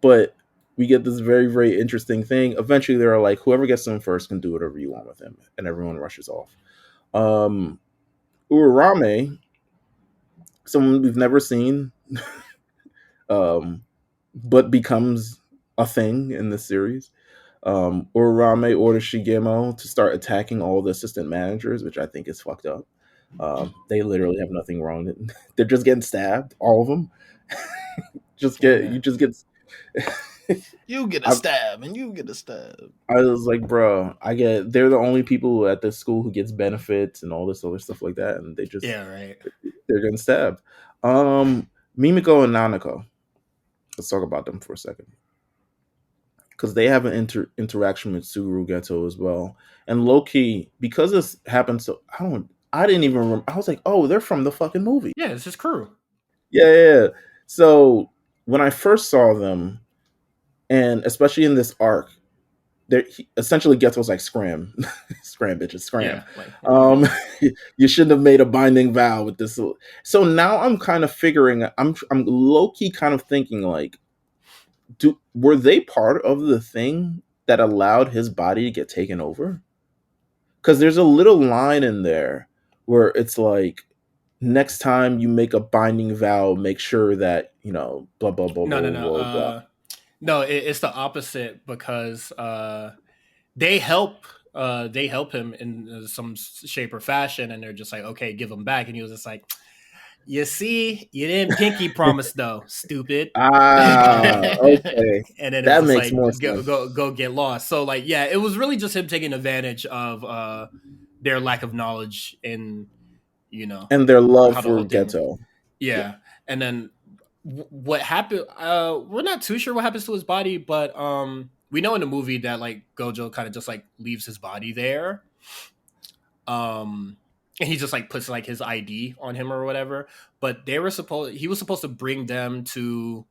But we get this very, very interesting thing. Eventually they're like, whoever gets him first can do whatever you want with him. And everyone rushes off. Urarame, someone we've never seen, but becomes a thing in this series. Urarame orders Shigemo to start attacking all the assistant managers, which I think is fucked up. They literally have nothing wrong. They're just getting stabbed, all of them. You get a stab, and you get a stab. I was like, bro, they're the only people at this school who gets benefits and all this other stuff like that, and they just they're getting stabbed. Mimiko and Nanako. Let's talk about them for a second, because they have an interaction with Suguru Geto as well. And low key, because this happened, so I didn't even remember. I was like, oh, they're from the fucking movie. Yeah, it's his crew. Yeah. So when I first saw them, and especially in this arc, essentially Geto's like, scram bitches, scram. Yeah, you shouldn't have made a binding vow with this. So now I'm kind of figuring, I'm low key kind of thinking like, were they part of the thing that allowed his body to get taken over? Because there's a little line in there where it's like, next time you make a binding vow, make sure that blah blah blah. No. No, it's the opposite, because they help him in some shape or fashion, and they're just like, okay, give him back, and he was just like, you see, you didn't pinky promise though, stupid. Okay. And then that it's makes like, more sense. Go get lost. So like, yeah, it was really just him taking advantage of their lack of knowledge in, and their love for Geto. Yeah. And then what happened? We're not too sure what happens to his body, but we know in the movie that like Gojo kind of just like leaves his body there. And he just like puts like his ID on him or whatever. But he was supposed to bring them to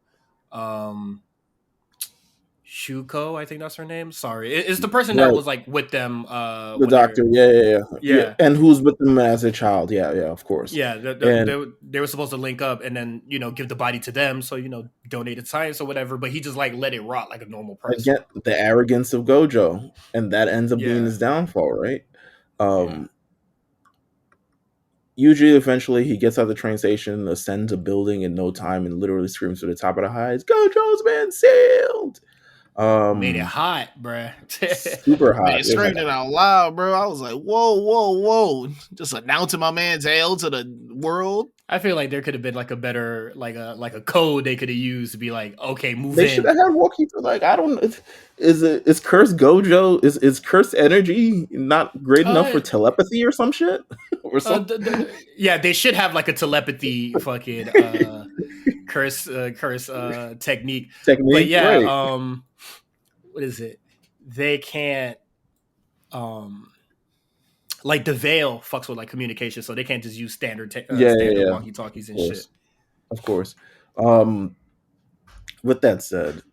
Shuko, I think that's her name. Sorry, it's the person that was like with them. The doctor, yeah, and who's with them as a child? Yeah, of course. Yeah, they were supposed to link up and then give the body to them, so donate it science or whatever. But he just like let it rot like a normal person. Again, the arrogance of Gojo, and that ends up being his downfall, right? Yuji eventually he gets out of the train station, ascends a building in no time, and literally screams to the top of the heights, "Gojo's been sealed!" Made it hot, bruh. Super hot. Man, screamed it out loud, bro. I was like, whoa, whoa, whoa. Just announcing my man's L to the world. I feel like there could have been like a better, like a code they could have used to be like, okay, move They in. should have had walkie. Like, I don't know. Is Curse Gojo? Is Curse energy not great enough for telepathy or some shit? Or something? Yeah, they should have like a telepathy fucking curse technique. But yeah, right. What is it? They can't like the veil fucks with like communication, so they can't just use standard walkie talkies and shit. Of course. With that said,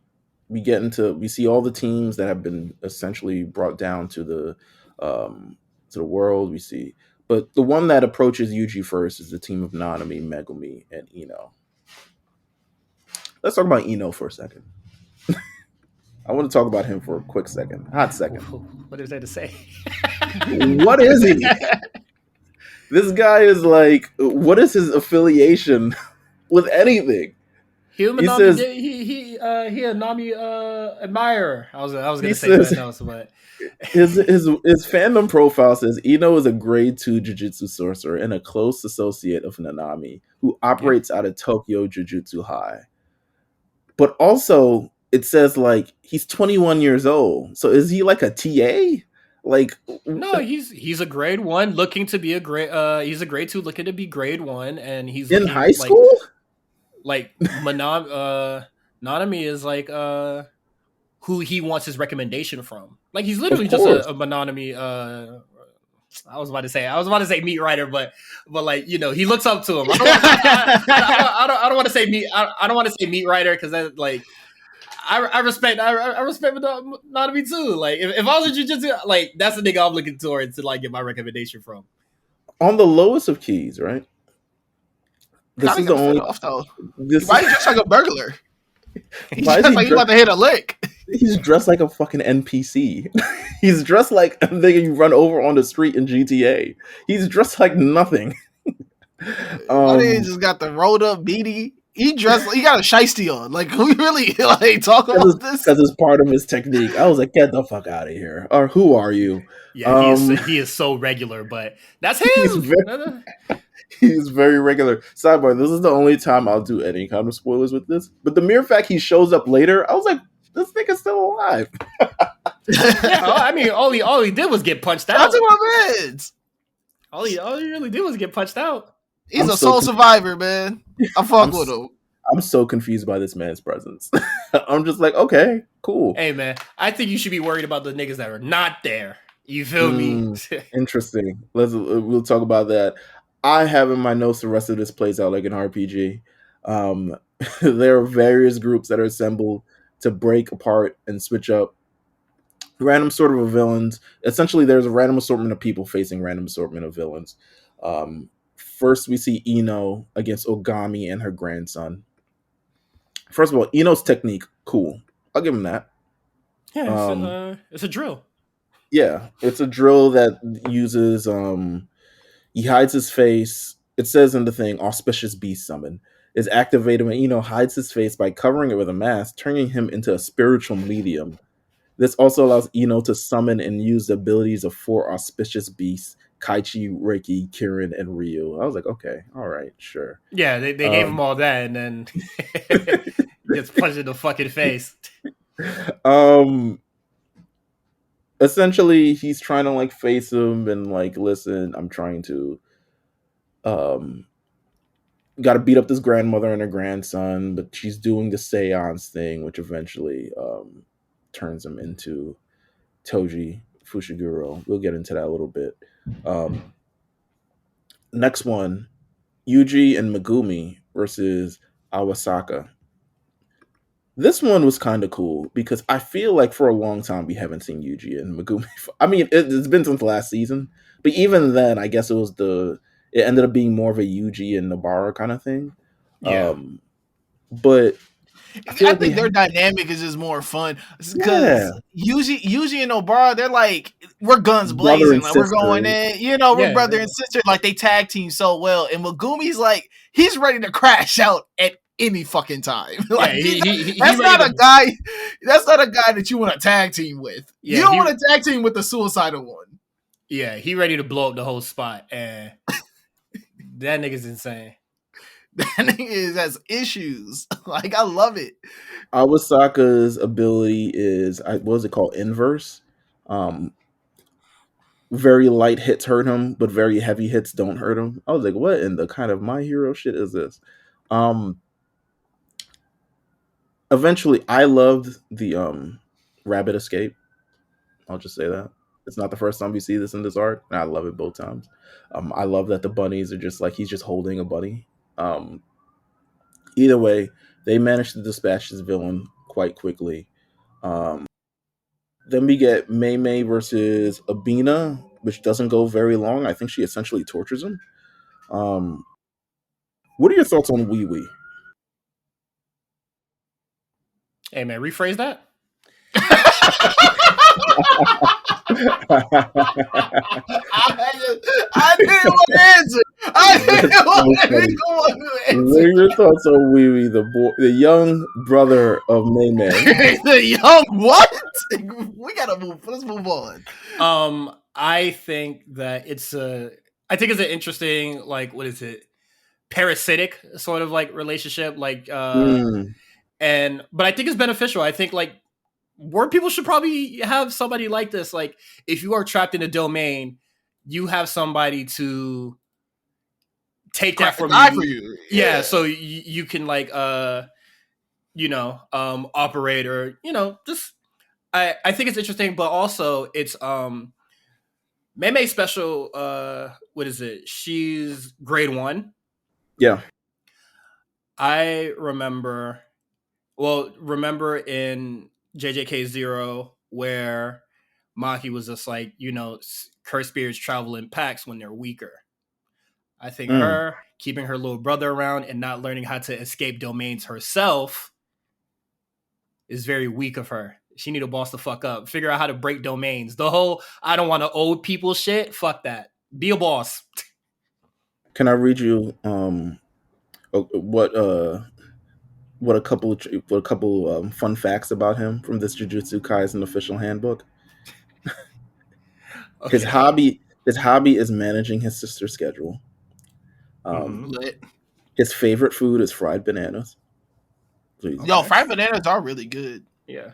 we see all the teams that have been essentially brought down to the world. We see, but the one that approaches Yuji first is the team of Nanami, Megumi, and Ino. Let's talk about Ino for a second. I want to talk about him for a quick second. Hot second. What is there to say? What is he? This guy is like, what is his affiliation with anything? He a Nami admirer. I was gonna say something else, but his fandom profile says Ino is a grade 2 Jujutsu sorcerer and a close associate of Nanami who operates out of Tokyo Jujutsu High. But also it says like he's 21 years old. So is he like a TA? Like no, he's a grade 1 looking to be a grade. He's a grade 2 looking to be grade 1, and he's in high school. Like Nanami is like who he wants his recommendation from. Like he's literally just a Nanami. I was about to say meat writer, but like, you know, he looks up to him. I don't want to say meat. I don't want to say meat writer because that like I respect Nanami too. Like if I was a Jujutsu, like that's the nigga I'm looking towards to like get my recommendation from. On the lowest of keys, right? This is the only. Why is he dressed like a burglar? He's dressed like he's about to hit a lick. He's dressed like a fucking NPC. He's dressed like a nigga you run over on the street in GTA. He's dressed like nothing. He just got the rolled up beanie. He got a shiesty on. Like, we really like talk about this? Because it's part of his technique. I was like, get the fuck out of here. Or who are you? Yeah, he is so regular, but that's him. He's very regular. Sidebar, this is the only time I'll do any kind of spoilers with this. But the mere fact he shows up later, I was like, this nigga's still alive. I mean, all he did was get punched out. That's my meds. All he really did was get punched out. He's a soul survivor, man. I fuck with him. I'm so confused by this man's presence. I'm just like, okay, cool. Hey, man, I think you should be worried about the niggas that are not there. You feel me? Interesting. We'll talk about that. I have in my notes the rest of this plays out like an RPG. There are various groups that are assembled to break apart and switch up random sort of villains. Essentially, there's a random assortment of people facing random assortment of villains. First, we see Ino against Ogami and her grandson. First of all, Ino's technique, cool. I'll give him that. Yeah, it's a drill. Yeah, it's a drill that uses... he hides his face. It says in the thing, auspicious beast summon is activated when Ino hides his face by covering it with a mask, turning him into a spiritual medium. This also allows Ino to summon and use the abilities of 4 auspicious beasts, Kaichi, Reiki, Kirin, and Ryu. I was like, okay, all right, sure. Yeah, they gave him all that, and then gets punched in the fucking face. Essentially, he's trying to like face him and like, listen, I'm trying to got to beat up this grandmother and her grandson, but she's doing the seance thing, which eventually turns him into Toji Fushiguro. We'll get into that a little bit. Next one, Yuji and Megumi versus Awasaka. This one was kind of cool because I feel like for a long time we haven't seen Yuji and Megumi. I mean, it's been since last season, but even then, I guess it ended up being more of a Yuji and Nobara kind of thing. Yeah. But I think their dynamic is just more fun because Yuji and Nobara, they're like, we're guns blazing, like we're going in, we're brother and sister, like they tag team so well. And Megumi's like, he's ready to crash out at any fucking time. Yeah, Like, he that's ready not a to- guy. That's not a guy that you want to tag team with. Yeah, you don't he- want to tag team with the suicidal one. Yeah, he ready to blow up the whole spot, and that nigga's insane. That nigga has issues. Like, I love it. Awasaka's ability is what was it called? Inverse. Very light hits hurt him, but very heavy hits don't hurt him. I was like, what in the kind of My Hero shit is this? Eventually I loved the rabbit escape. I'll just say that. It's not the first time we see this in this arc, and I love it both times. I love that the bunnies are just like he's just holding a bunny. Either way, they managed to dispatch this villain quite quickly. Then we get Mei Mei versus Abina, which doesn't go very long. I think she essentially tortures him. What are your thoughts on Wee Wee? Hey man, rephrase that. I didn't want to answer. I didn't want to answer. What are your thoughts on Wee Wee, the young brother of Mei Mei? The young what? We gotta move. Let's move on. I think that it's an interesting, like, what is it? Parasitic sort of like relationship, like but I think it's beneficial. I think like more people should probably have somebody like this. Like, if you are trapped in a domain, you have somebody to take that from you. Yeah, so you can like operate, or just I think it's interesting, but also it's Mei Mei special. What is it? She's grade 1. Yeah, I remember in JJK 0 where Maki was just like, cursed spirits travel in packs when they're weaker. I think her keeping her little brother around and not learning how to escape domains herself is very weak of her. She need to boss the fuck up. Figure out how to break domains. The whole I don't want to old people shit. Fuck that. Be a boss. Can I read you what a couple fun facts about him from this Jujutsu Kaisen official handbook? Okay. His hobby is managing his sister's schedule. His favorite food is fried bananas. Yo, fried bananas are really good. Yeah.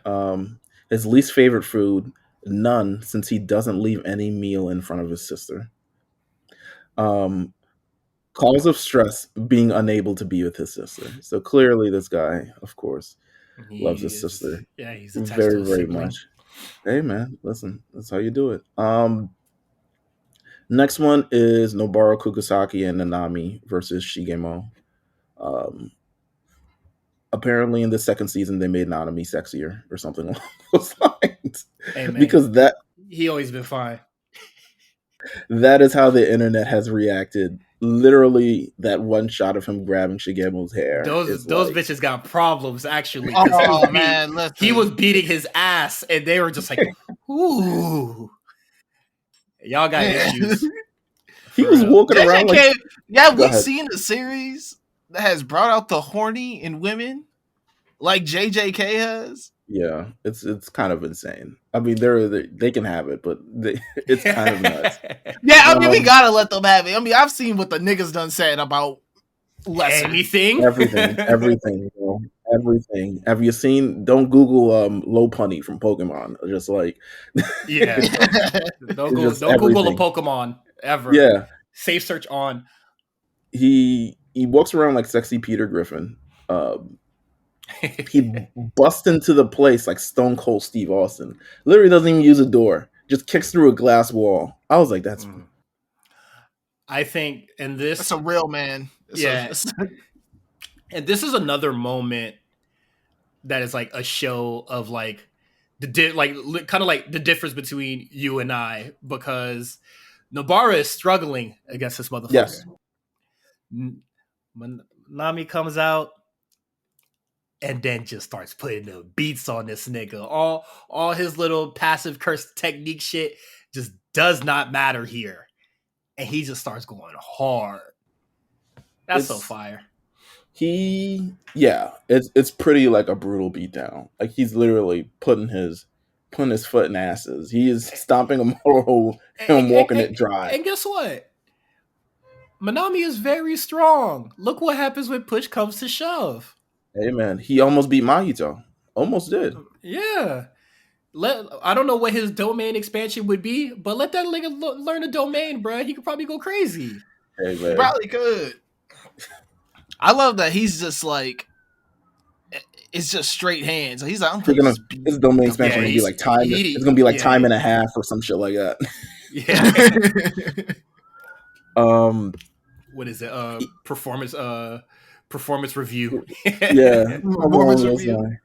His least favorite food, none, since he doesn't leave any meal in front of his sister. Cause of stress, being unable to be with his sister. So clearly this guy, of course, loves his sister. Yeah, he's attached very, to a very sibling. much. Hey man, listen, that's how you do it. Next one is Nobara Kukusaki and Nanami versus Shigemo. Apparently in the second season they made Nanami sexier or something along those lines. Hey, man, because he always been fine. That is how the internet has reacted. Literally, that one shot of him grabbing Shigemo's hair. Those bitches got problems, actually. Oh man, he was beating his ass, and they were just like, "Ooh, y'all got issues." He was walking around like, we've seen a series that has brought out the horny in women, like JJK has. Yeah, it's kind of insane. I mean, they can have it, but it's kind of nuts. Yeah, I mean, we gotta let them have it. I mean, I've seen what the niggas done said about anything, everything, bro. Everything. Have you seen? Don't Google low punny from Pokemon. Just like, yeah, don't Google a Pokemon ever. Yeah, safe search on. He walks around like sexy Peter Griffin. He busts into the place like Stone Cold Steve Austin. Literally doesn't even use a door. Just kicks through a glass wall. I was like, that's... I think, and this... That's a real man. And this is another moment that is like a show of like, kind of like the difference between you and I, because Nobara is struggling against this motherfucker. Yes. When Nami comes out, and then just starts putting the beats on this nigga. All his little passive curse technique shit just does not matter here. And he just starts going hard. That's so fire. It's pretty like a brutal beatdown. Like he's literally putting his foot in asses. He is stomping a hole and walking it dry. And guess what? Manami is very strong. Look what happens when push comes to shove. Hey man, he almost beat Mahito. Almost did. Yeah. I don't know what his domain expansion would be, but let that nigga learn a domain, bro. He could probably go crazy. Hey He man. probably could. I love that he's just like, it's just straight hands. He's like, I'm They're gonna gonna, just beat his domain the expansion Yeah, gonna be he's- like time. he- It's gonna be like yeah, time yeah. and a half or some shit like that. Yeah. What is it? Performance review. Yeah. performance review.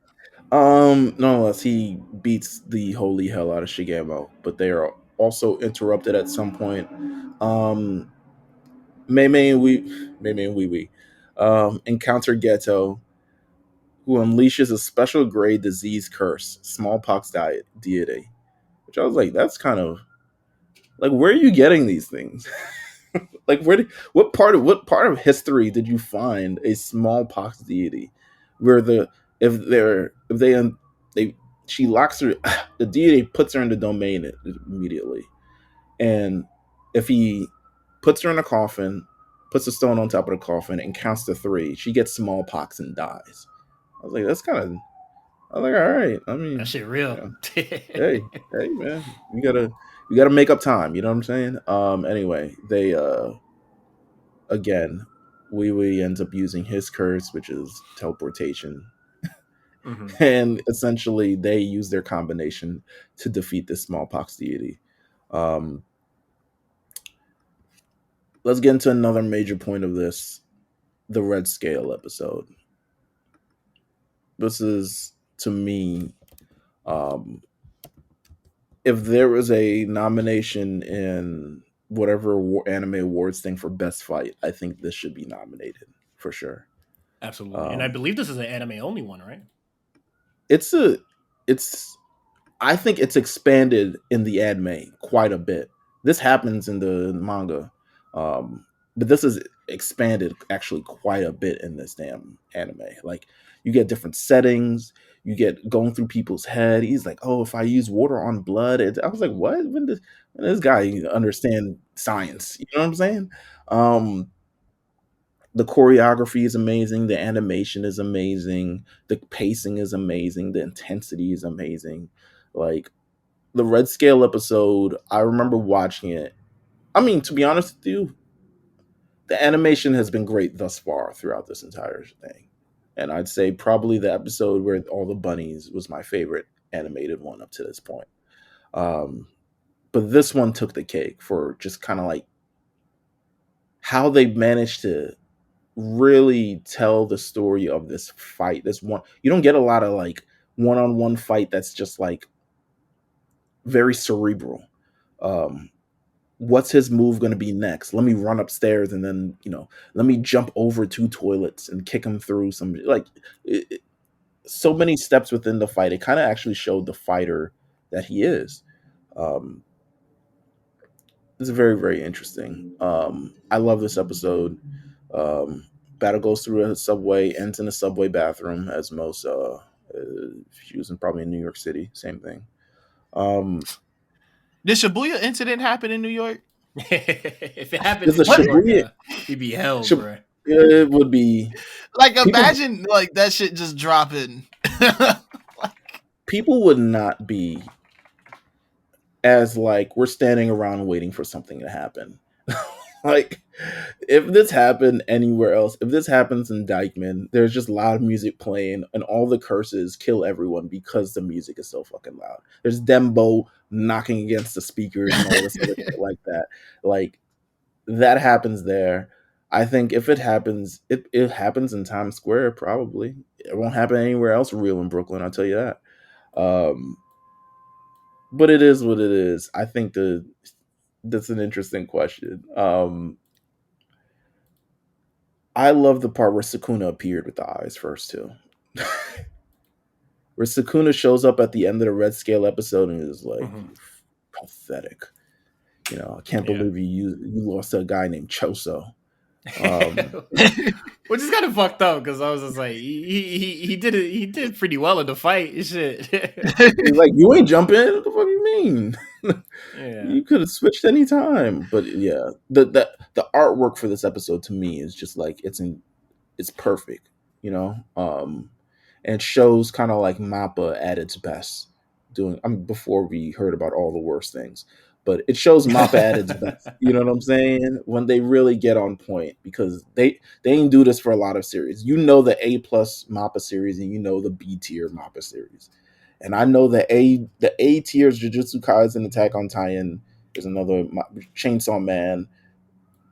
Nonetheless, he beats the holy hell out of Shigemo, but they are also interrupted at some point. Mei and Wee encounter Ghetto, who unleashes a special grade disease curse, smallpox deity. Which I was like, that's kind of like, where are you getting these things? Like, what part of history did you find a smallpox deity, where if they're if they she locks her, the deity puts her in the domain immediately, and if he puts her in a coffin, puts a stone on top of the coffin and counts to 3, she gets smallpox and dies. I was like, that's kind of. I was like, all right. I mean, That shit real. yeah. Hey, man, you gotta make up time. You know what I'm saying? Anyway, they again, Wee ends up using his curse, which is teleportation, Mhm. and essentially they use their combination to defeat this smallpox deity. Um, let's get into another major point of this: the Red Scale episode. This is, to me, um, if there was a nomination in whatever anime awards thing for best fight, I think this should be nominated for sure. Absolutely. And I believe this is an anime only one, right? It's I think it's expanded in the anime quite a bit. This happens in the manga, but this is expanded actually quite a bit in this damn anime. Like, you get different settings, you get going through people's head. He's like, "Oh, if I use water on blood," I was like, "What? When this guy understand science?" You know what I'm saying? The choreography is amazing, the animation is amazing, the pacing is amazing, the intensity is amazing. Like, the Red Scale episode, I remember watching it. I mean, to be honest with you, the animation has been great thus far throughout this entire thing. And I'd say probably the episode where all the bunnies was my favorite animated one up to this point. Um, but this one took the cake for just kind of like how they managed to really tell the story of this fight. This one, you don't get a lot of like one-on-one fight that's just like very cerebral. Um, what's his move going to be next? Let me run upstairs and then, let me jump over 2 toilets and kick him through some, like, so many steps within the fight. It kind of actually showed the fighter that he is. Um, it's very, very interesting. I love this episode. Battle goes through a subway, ends in a subway bathroom, as most, she was probably in New York City, same thing. Did Shibuya Incident happen in New York? If it happened There's in a New York, Shibuya. it'd be hell, Shib- bro. it would be. Like, People- imagine like that shit just dropping. People would not be as like, we're standing around waiting for something to happen. Like, if this happened anywhere else, if this happens in Dykeman, there's just loud music playing and all the curses kill everyone because the music is so fucking loud. There's Dembo knocking against the speakers and all this other shit like that. Like, that happens there. I think if it happens, it happens in Times Square, probably. It won't happen anywhere else real in Brooklyn, I'll tell you that. But it is what it is. I think that's an interesting question. I love the part where Sukuna appeared with the eyes first too. Where Sukuna shows up at the end of the Red Scale episode and is like, pathetic. I can't believe you lost to a guy named Choso. Which is kind of fucked up because I was just like, he did pretty well in the fight. Shit. He's like, you ain't jumping. What the fuck you mean? Yeah. You could have switched any time. But yeah, the artwork for this episode to me is just like it's perfect, you know. And it shows kind of like Mappa at its best. Before we heard about all the worst things, but it shows Mappa at its best. You know what I'm saying? When they really get on point, because they ain't do this for a lot of series. You know the A+ Mappa series, and you know the B tier Mappa series. And I know the A tiers Jujutsu Kaisen, Attack on Titan. There's another Chainsaw Man.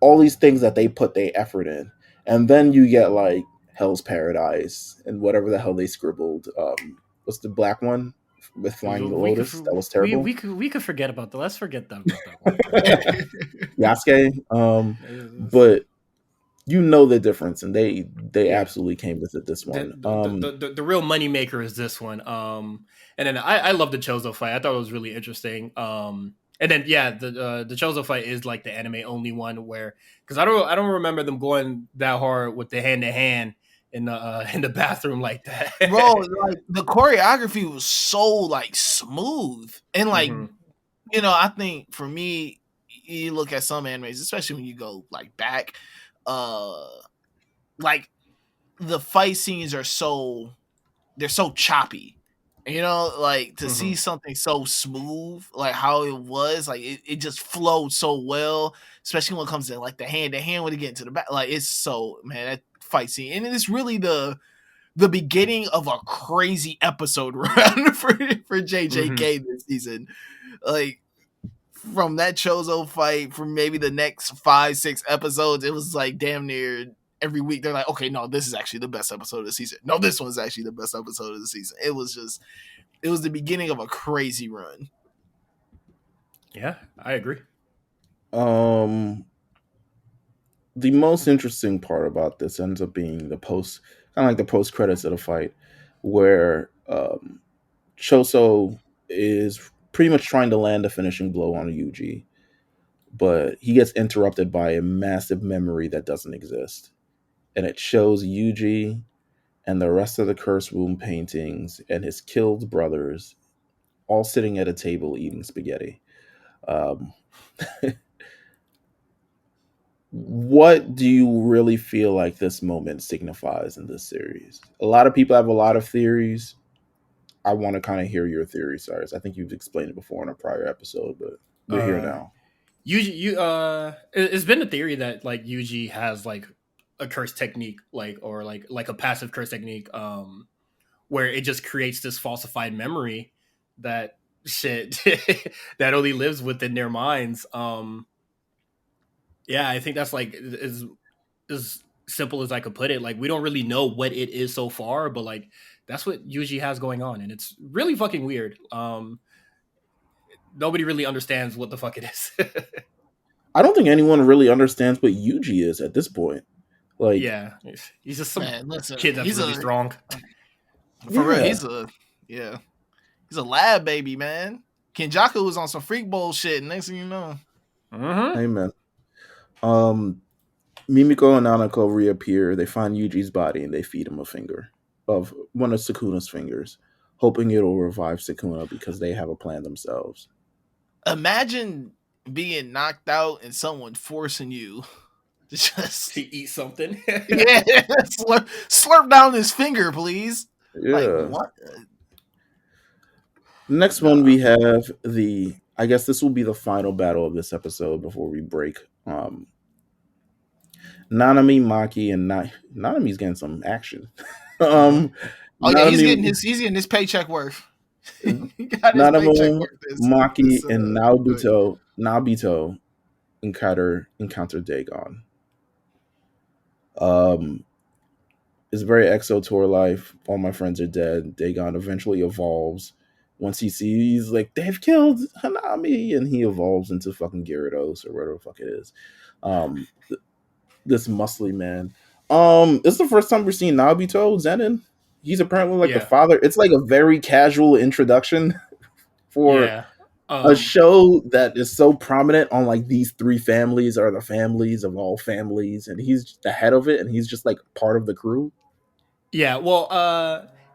All these things that they put their effort in, and then you get like Hell's Paradise and whatever the hell they scribbled. What's the black one with Flying Lotus? That was terrible. We could forget about that. Let's forget that one. Yasuke. But you know the difference, and they absolutely came with it this one. The real moneymaker is this one. And then I love the Chozo fight. I thought it was really interesting. And then the Chozo fight is like the anime only one where, because I don't remember them going that hard with the hand to hand in the bathroom like that. Bro, like the choreography was so like smooth, and like you know, I think for me, you look at some animes, especially when you go like back, like the fight scenes are they're so choppy. You know, like to see something so smooth, like how it was, like it just flowed so well, especially when it comes to like the hand to hand when it get into the back. Like it's so, man, that fight scene, and it's really the beginning of a crazy episode run for JJK this season. Like from that Chozo fight, from maybe the next 5-6 episodes, it was like damn near every week they're like, okay, no, this is actually the best episode of the season. No, this one's actually the best episode of the season. It was the beginning of a crazy run. Yeah, I agree. The most interesting part about this ends up being the post, kind of like the post credits of the fight, where Choso is pretty much trying to land a finishing blow on Yuji, but he gets interrupted by a massive memory that doesn't exist. And it shows Yuji and the rest of the Curse Room paintings and his killed brothers all sitting at a table eating spaghetti. What do you really feel like this moment signifies in this series? A lot of people have a lot of theories. I want to kind of hear your theory, Cyrus. I think you've explained it before in a prior episode, but we're here now. It's been a theory that like Yuji has like a curse technique, or a passive curse technique, where it just creates this falsified memory that that only lives within their minds. Yeah, I think that's like as simple as I could put it. Like we don't really know what it is so far, but like that's what Yuji has going on, and it's really fucking weird. Nobody really understands what the fuck it is. I don't think anyone really understands what Yuji is at this point. Like, yeah, he's just some kid that's really strong. For real, he's a lab baby, man. Kenjaku was on some freak bullshit, and next thing you know. Amen. Mimiko and Nanako reappear. They find Yuji's body and they feed him a finger of one of Sukuna's fingers, hoping it'll revive Sukuna because they have a plan themselves. Imagine being knocked out and someone forcing you just to eat something. Yeah, slurp down his finger, please. Yeah. Like, what? Next one we have I guess this will be the final battle of this episode before we break. Nanami, Maki, and Nanami's getting some action. Yeah, he's getting his paycheck worth. Nanami, Maki, and Nobito encounter Dagon. It's very EXO tour life. All my friends are dead. Dagon eventually evolves. Once he sees, like, they've killed Hanami, and he evolves into fucking Gyarados or whatever the fuck it is. This muscly man. This is the first time we're seeing Nobito Zenin. He's apparently like the father. It's like a very casual introduction for A Um, show that is so prominent on like these three families are the families of all families, and he's the head of it, and he's just like part of the crew. yeah, well,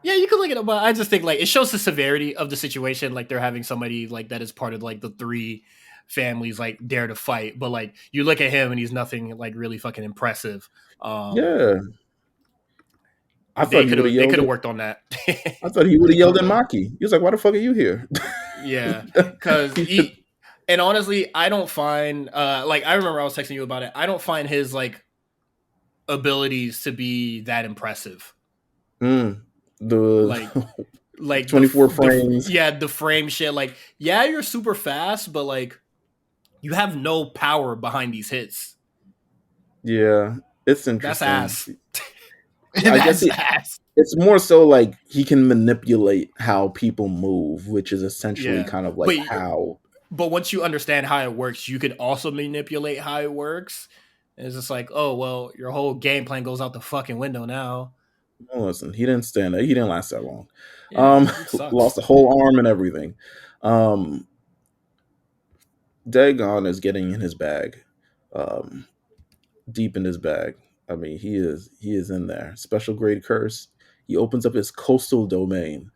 yeah, you can look it up, but I just think like it shows the severity of the situation. Like they're having somebody like that is part of like the three families like dare to fight, but like you look at him and he's nothing like really fucking impressive. Um, Yeah, I thought they he could would have have they yelled. could have worked on that. I thought he would have They could yelled have. at Maki. He was like, "Why the fuck are you here?" Yeah, because he and honestly, I don't find like I remember I was texting you about it. I don't find his like abilities to be that impressive. Mm, the Like like 24 frames. yeah, the frame shit. Like yeah, you're super fast, but like you have no power behind these hits. Yeah, it's That's interesting. ass. I guess That's ass. it's more so like he can manipulate how people move, which is essentially Yeah, kind of like but how. but once you understand how it works, you can also manipulate how it works. And it's just like, oh well, your whole game plan goes out the fucking window now. Oh, listen, he didn't stand there. He didn't last that long. Yeah, it Lost sucks. a whole arm and everything. Um, Dagon is getting in his bag, um, deep in his bag. I mean, he is in there. Special grade curse. He opens up his coastal domain,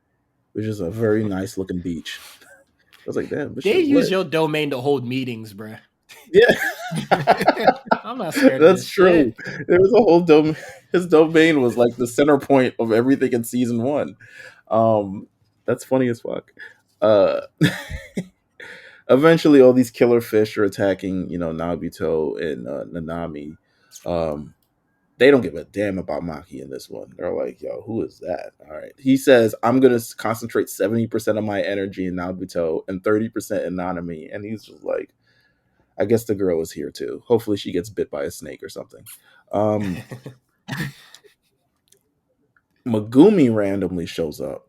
which is a very nice looking beach. I was like, damn, this shit They is use lit. your domain to hold meetings, bruh. Yeah, I'm not scared of that's this true. shit. There was a whole domain. His domain was like the center point of everything in season one. Um, that's funny as fuck. Uh, Eventually, all these killer fish are attacking, Nabito and Nanami. Um, they don't give a damn about Maki in this one. They're like, yo, who is that? All right. He says, I'm going to concentrate 70% of my energy in Nabuto and 30% in Nanami. And he's just like, I guess the girl is here too. Hopefully she gets bit by a snake or something. Um, Megumi randomly shows up.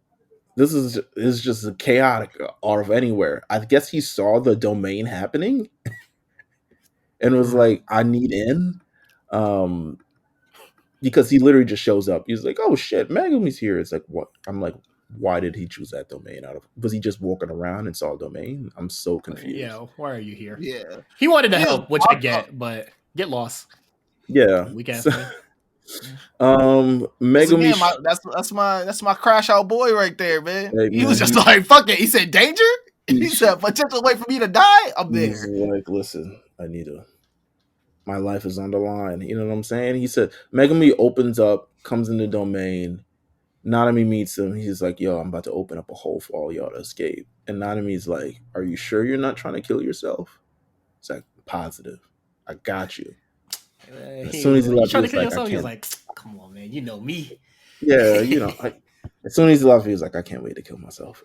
This is just a chaotic out of anywhere. I guess he saw the domain happening and was Right. like, I need in. Um, because he literally just shows up. He's like, "Oh shit, Megumi's here." It's like, what? I'm like, why did he choose that domain? Out of was he just walking around and saw a domain? I'm so Like, confused. yeah, why are you here? Yeah. He wanted to He was help, which I popped up. get, but get lost. Yeah. Weak ass So, nigga. Once Megumi. again, that's my crash out boy right there, man. Hey He was man, just like, fuck it. He said danger? He he's said potential way for me to die? I'm he's there. like, listen, I need to. My life is on the line. You know what I'm saying? He said Megumi opens up, comes in the domain. Nanami meets him. He's like, yo, I'm about to open up a hole for all y'all to escape. And Nanami's like, are you sure you're not trying to kill yourself? It's like, positive. I got you. And as soon He as was he like, you left, he trying to was kill like, I yourself? He was can't. like, come on, man, you know me. Yeah, as soon as he left, he was like, I can't wait to kill myself.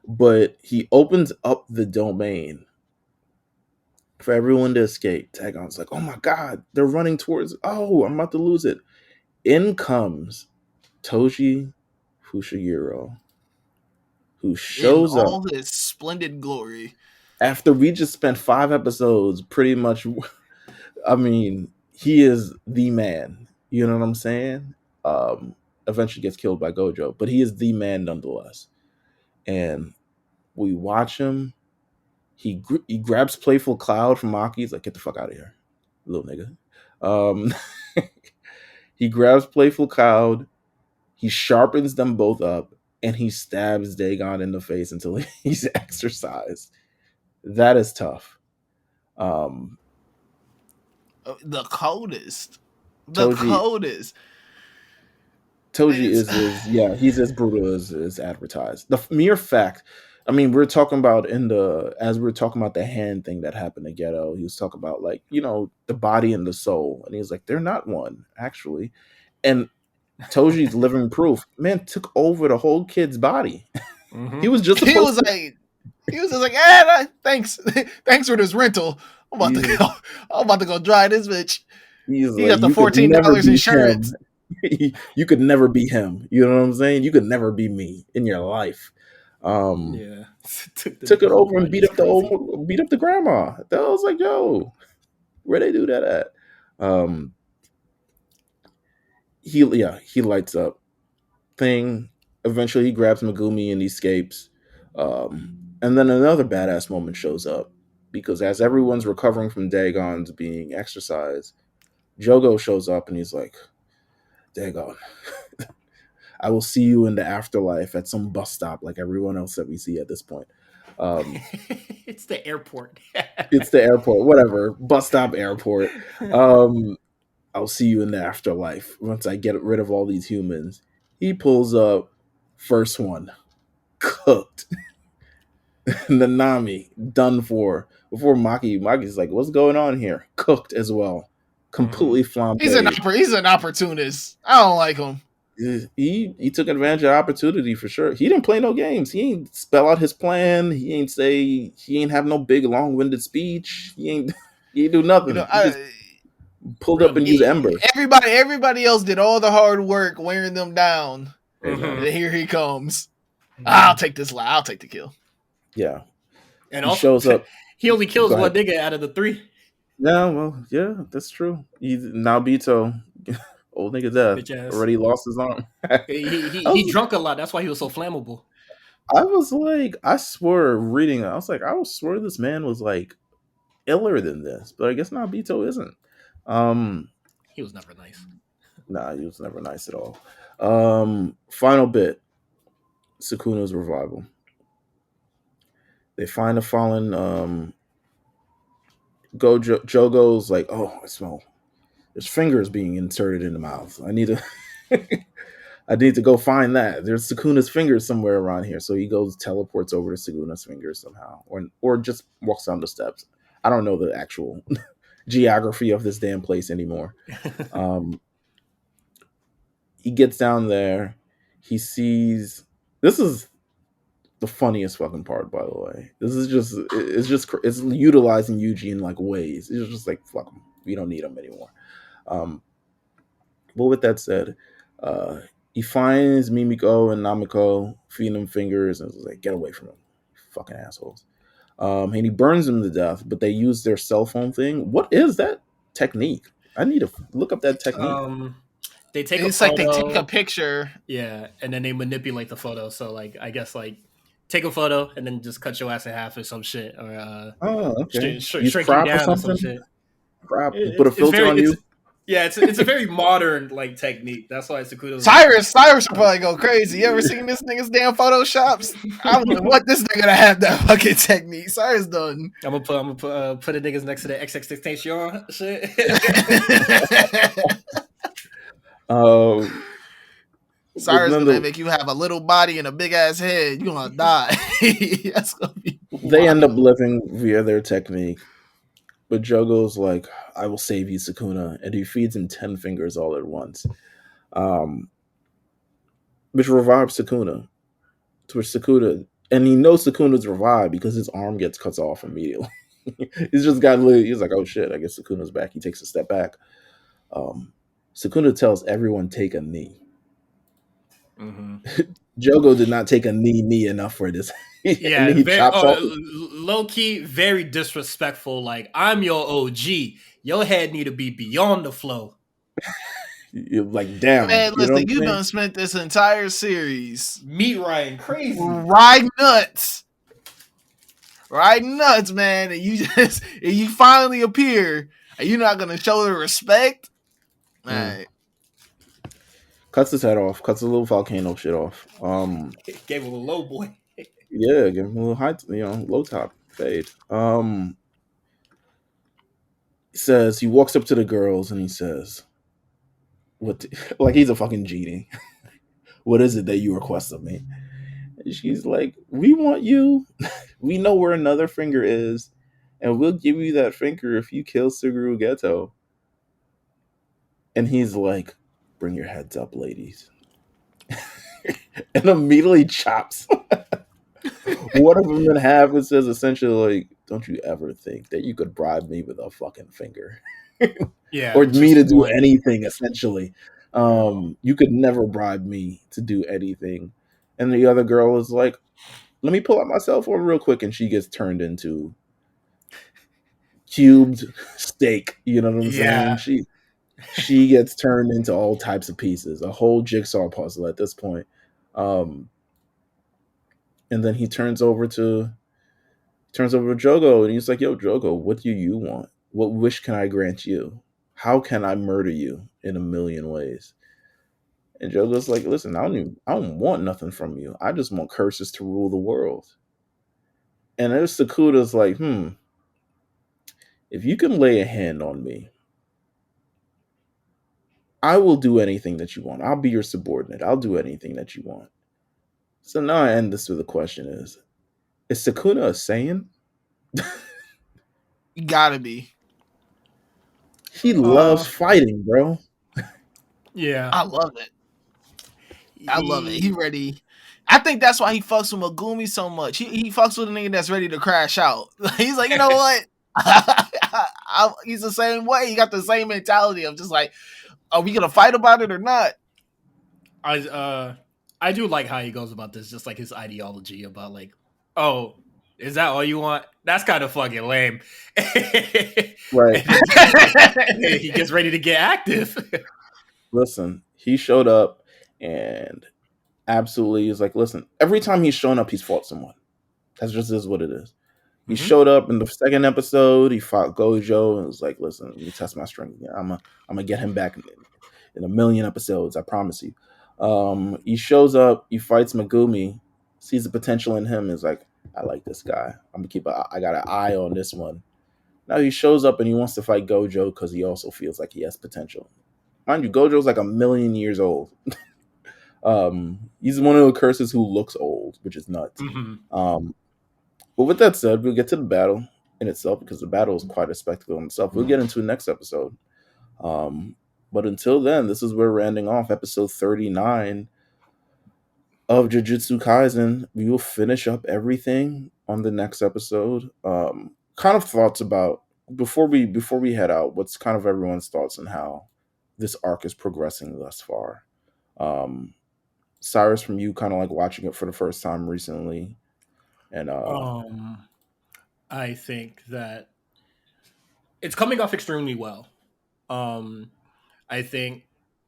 But he opens up the domain for everyone to escape. Tagon's like, oh my God, they're running towards, oh, I'm about to lose it. In comes Toji Fushiguro, who In shows up all his splendid glory. after we just spent 5 episodes pretty much. I mean, he is the man. You know what I'm saying? Um, Eventually gets killed by Gojo, but he is the man nonetheless. And we watch him. He grabs Playful Cloud from Maki. He's like, get the fuck out of here, little nigga. Um, he grabs Playful Cloud. He sharpens them both up, and he stabs Dagon in the face until he's exercised. That is tough. Um, The coldest. The Toji coldest. Toji It's he's as brutal as advertised. The mere fact, I mean, we're talking about as we are talking about the hand thing that happened to Ghetto, he was talking about like, the body and the soul. And he's like, they're not one, actually. And Toji's living proof, man, took over the whole kid's body. Mm-hmm. He was just he supposed was to, like thanks. Thanks for this rental. I'm about to he's, go. I'm about to go dry this bitch. he's He like, got the you could never $14 be him. insurance. You could never be him. You know what I'm saying? You could never be me in your life. Yeah. Took the Took it nigga whole over and body is crazy. beat up the grandma. That was like, yo, where they do that at? Um, he lights up thing. Eventually, he grabs Megumi and escapes. And then another badass moment shows up because as everyone's recovering from Dagon's being exercised, Jogo shows up and he's like, Dagon, I will see you in the afterlife at some bus stop like everyone else that we see at this point. It's the airport. It's the airport, whatever. Bus stop, airport. I'll see you in the afterlife once I get rid of all these humans. He pulls up, first one, cooked. Nanami, done for. Before Maki's like, what's going on here? Cooked as well. Completely flambéed. He's an opportunist. I don't like him. He took advantage of opportunity for sure. He didn't play no games. He ain't spell out his plan. He ain't have no big long-winded speech. He ain't do nothing. He just pulled up and used Ember. Everybody else did all the hard work wearing them down. And here he comes. I'll take this. I'll take the kill. Yeah. And he also, shows up. He only kills one nigga out of the 3. Yeah, well, yeah, that's true. Naobito, old nigga death, already lost his arm. he drunk a lot. That's why he was so flammable. I was like, I swear reading it, I was like, I would swear this man was like iller than this, but I guess Naobito isn't. He was never nice. Nah, he was never nice at all. Final bit, Sukuna's revival. They find a fallen Jogo's like, oh, I smell. There's fingers being inserted in the mouth. I need to go find that. There's Sukuna's fingers somewhere around here. So he teleports over to Sukuna's fingers somehow, or just walks down the steps. I don't know the actual geography of this damn place anymore. He gets down there. He sees. This is the funniest fucking part, by the way. It's utilizing Yuji in like ways. It's just like, fuck him. We don't need him anymore. But with that said, he finds Mimiko and Namiko feeding him fingers and is like, get away from him, fucking assholes. And he burns them to death, but they use their cell phone thing. What is that technique? I need to look up that technique. They take a picture. Yeah, and then they manipulate the photo. So like, I guess like, take a photo and then just cut your ass in half or some shit, or okay. Shrink you down or some shit. Crap. Put a filter on you. It's a very modern like technique. That's why Sukuna. Cyrus will probably go crazy. You ever seen this nigga's damn photoshops? I don't know what this nigga to have that fucking technique. Cyrus done. I'm gonna put the niggas next to the XXXTension shit. Cyrus gonna make you have a little body and a big ass head. You're gonna die. That's gonna be wild. They end up living via their technique. But Jogo's like, I will save you, Sukuna. And he feeds him 10 fingers all at once. Which revives Sukuna. To which Sukuna, and he knows Sukuna's revived because his arm gets cut off immediately. He's like, oh shit, I guess Sukuna's back. He takes a step back. Sukuna tells everyone, take a knee. Mm-hmm. Jogo did not take a knee enough for this. Yeah, low key, very disrespectful. Like, I'm your OG. Your head need to be beyond the flow. You're like, damn. Man, listen, you done spent this entire series meat riding crazy. Riding nuts, man. And you finally appear. And you're not gonna show the respect? All right. Cuts his head off. Cuts a little volcano shit off. Gave him a low boy. Yeah, give him a little high, low top fade. He says, he walks up to the girls and he says, like he's a fucking genie. What is it that you request of me? And she's like, we want you. We know where another finger is, and we'll give you that finger if you kill Suguru Geto. And he's like, bring your heads up, ladies. And immediately chops one of them in half and says essentially like, don't you ever think that you could bribe me with a fucking finger. Yeah, or me to do anything, essentially. You could never bribe me to do anything. And the other girl is like, let me pull out my cell phone real quick, and she gets turned into cubed steak. You know what I'm saying? She gets turned into all types of pieces, a whole jigsaw puzzle at this point. And then he turns over to Turns over to Jogo and he's like, "Yo, Jogo, what do you want? What wish can I grant you? How can I murder you in a million ways?" And Jogo's like, "Listen, I don't want nothing from you. I just want curses to rule the world." And there's Sakuda's like, if you can lay a hand on me, I will do anything that you want. I'll be your subordinate. I'll do anything that you want. So now I end this with a question: is Sakuna a Saiyan? You gotta be. He loves fighting, bro. Yeah. I love it. I love it. He He ready. I think that's why he fucks with Megumi so much. He fucks with a nigga that's ready to crash out. He's like, you know what? He's the same way. He got the same mentality of just like, are we gonna fight about it or not? I do like how he goes about this, just like his ideology about like, oh, is that all you want? That's kind of fucking lame. Right. He gets ready to get active. Listen, he showed up and absolutely is like, listen, every time he's shown up, he's fought someone. That's just is what it is. He showed up in the second episode. He fought Gojo and was like, "Listen, let me test my strength. I'm gonna get him back in a million episodes. I promise you." He shows up. He fights Megumi. Sees the potential in him. Is like, "I like this guy. I'm gonna keep. I got an eye on this one." Now he shows up and he wants to fight Gojo because he also feels like he has potential. Mind you, Gojo's like a million years old. He's one of the curses who looks old, which is nuts. But with that said, we'll get to the battle in itself because the battle is quite a spectacle in itself. We'll get into the next episode. But until then, this is where we're ending off episode 39 of Jujutsu Kaisen. We will finish up everything on the next episode. Kind of thoughts about before we head out. What's kind of everyone's thoughts on how this arc is progressing thus far? Cyrus, from you, kind of like watching it for the first time recently. And I think that it's coming off extremely well. I think,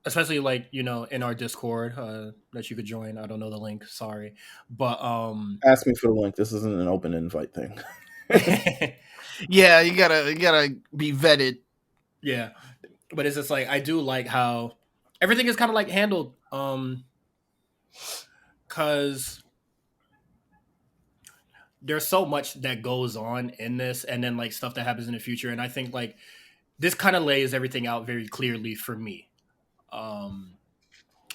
especially like in our Discord that you could join. I don't know the link, sorry, but ask me for the link. This isn't an open invite thing. Yeah, you gotta be vetted. Yeah, but it's just like I do like how everything is kind of like handled, because there's so much that goes on in this, and then like stuff that happens in the future, and I think like this kind of lays everything out very clearly for me.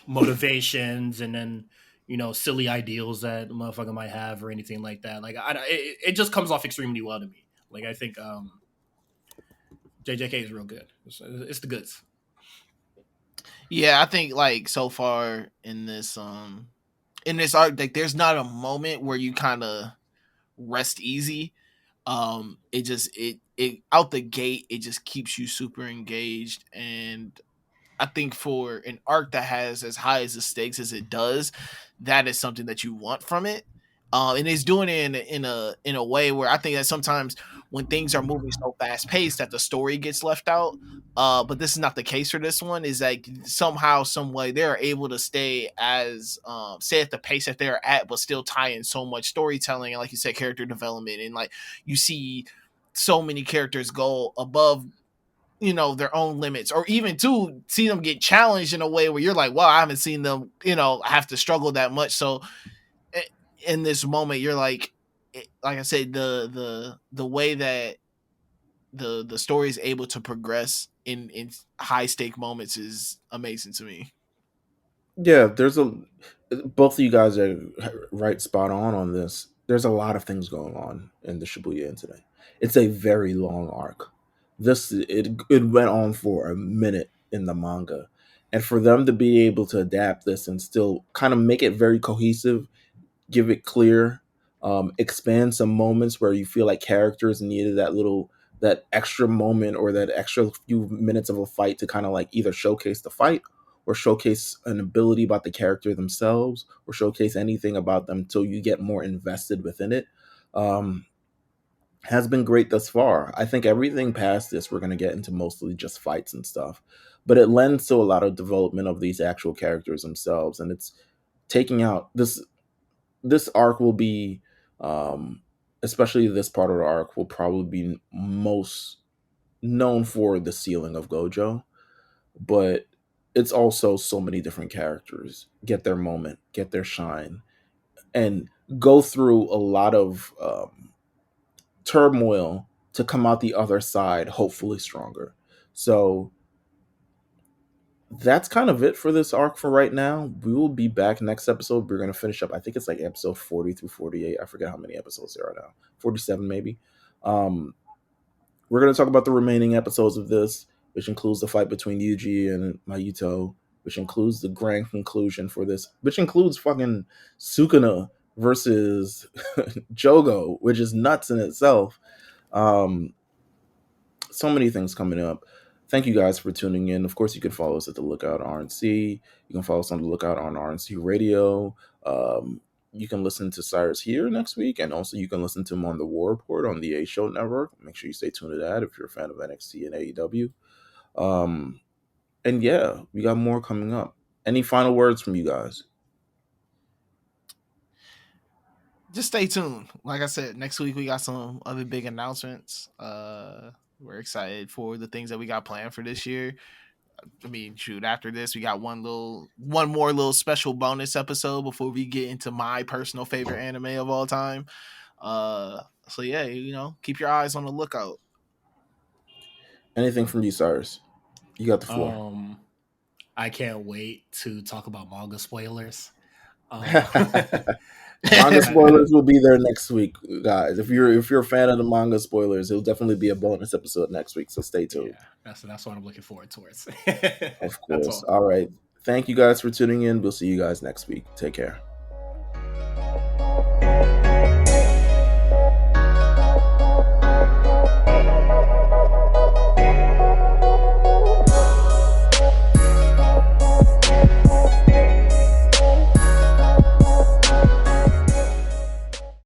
Motivations, and then silly ideals that a motherfucker might have or anything like that. Like it just comes off extremely well to me. Like I think JJK is real good. It's the goods. Yeah, I think like so far in this arc, like there's not a moment where you kind of rest easy. It out the gate, it just keeps you super engaged, and I think for an arc that has as high as the stakes as it does, that is something that you want from it. And it's doing it in a way where I think that sometimes when things are moving so fast paced that the story gets left out. But this is not the case for this one. Is like somehow, some way, they are able to stay at the pace that they're at, but still tie in so much storytelling and, like you said, character development, and like you see so many characters go above their own limits, or even to see them get challenged in a way where you're like, wow, I haven't seen them have to struggle that much. So in this moment, you're like I said, the way that the story is able to progress in high stake moments is amazing to me. Yeah, both of you guys are right spot on this. There's a lot of things going on in the Shibuya Incident. It's a very long arc. It went on for a minute in the manga, and for them to be able to adapt this and still kind of make it very cohesive, give it clear, expand some moments where you feel like characters needed that extra moment or that extra few minutes of a fight to kind of like either showcase the fight or showcase an ability about the character themselves or showcase anything about them until you get more invested within it. Has been great thus far. I think everything past this we're going to get into mostly just fights and stuff, but it lends to a lot of development of these actual characters themselves, and it's taking out this arc will be especially this part of the arc, will probably be most known for the sealing of Gojo, but it's also so many different characters get their moment, get their shine, and go through a lot of turmoil to come out the other side, hopefully stronger. So that's kind of it for this arc for right now. We will be back next episode. We're going to finish up. I think it's like episode 40 through 48. I forget how many episodes there are now. 47 maybe. We're going to talk about the remaining episodes of this, which includes the fight between Yuji and Mayuto, which includes the grand conclusion for this, which includes fucking Sukuna versus Jogo, which is nuts in itself. So many things coming up. Thank you guys for tuning in. Of course, you can follow us at the Lookout RNC. You can follow us on the Lookout on RNC Radio. You can listen to Cyrus here next week, and also you can listen to him on the War Report on the A Show Network. Make sure you stay tuned to that if you're a fan of NXT and AEW. And yeah, we got more coming up. Any final words from you guys? Just stay tuned. Like I said, next week we got some other big announcements. We're excited for the things that we got planned for this year. I mean, shoot, after this, we got one more little special bonus episode before we get into my personal favorite anime of all time. So yeah, keep your eyes on the lookout. Anything from you, Cyrus? You got the floor. I can't wait to talk about manga spoilers. Manga spoilers will be there next week, guys. If you're a fan of the manga spoilers, it'll definitely be a bonus episode next week. So stay tuned. Yeah, that's what I'm looking forward towards. Of course. All right. Thank you guys for tuning in. We'll see you guys next week. Take care.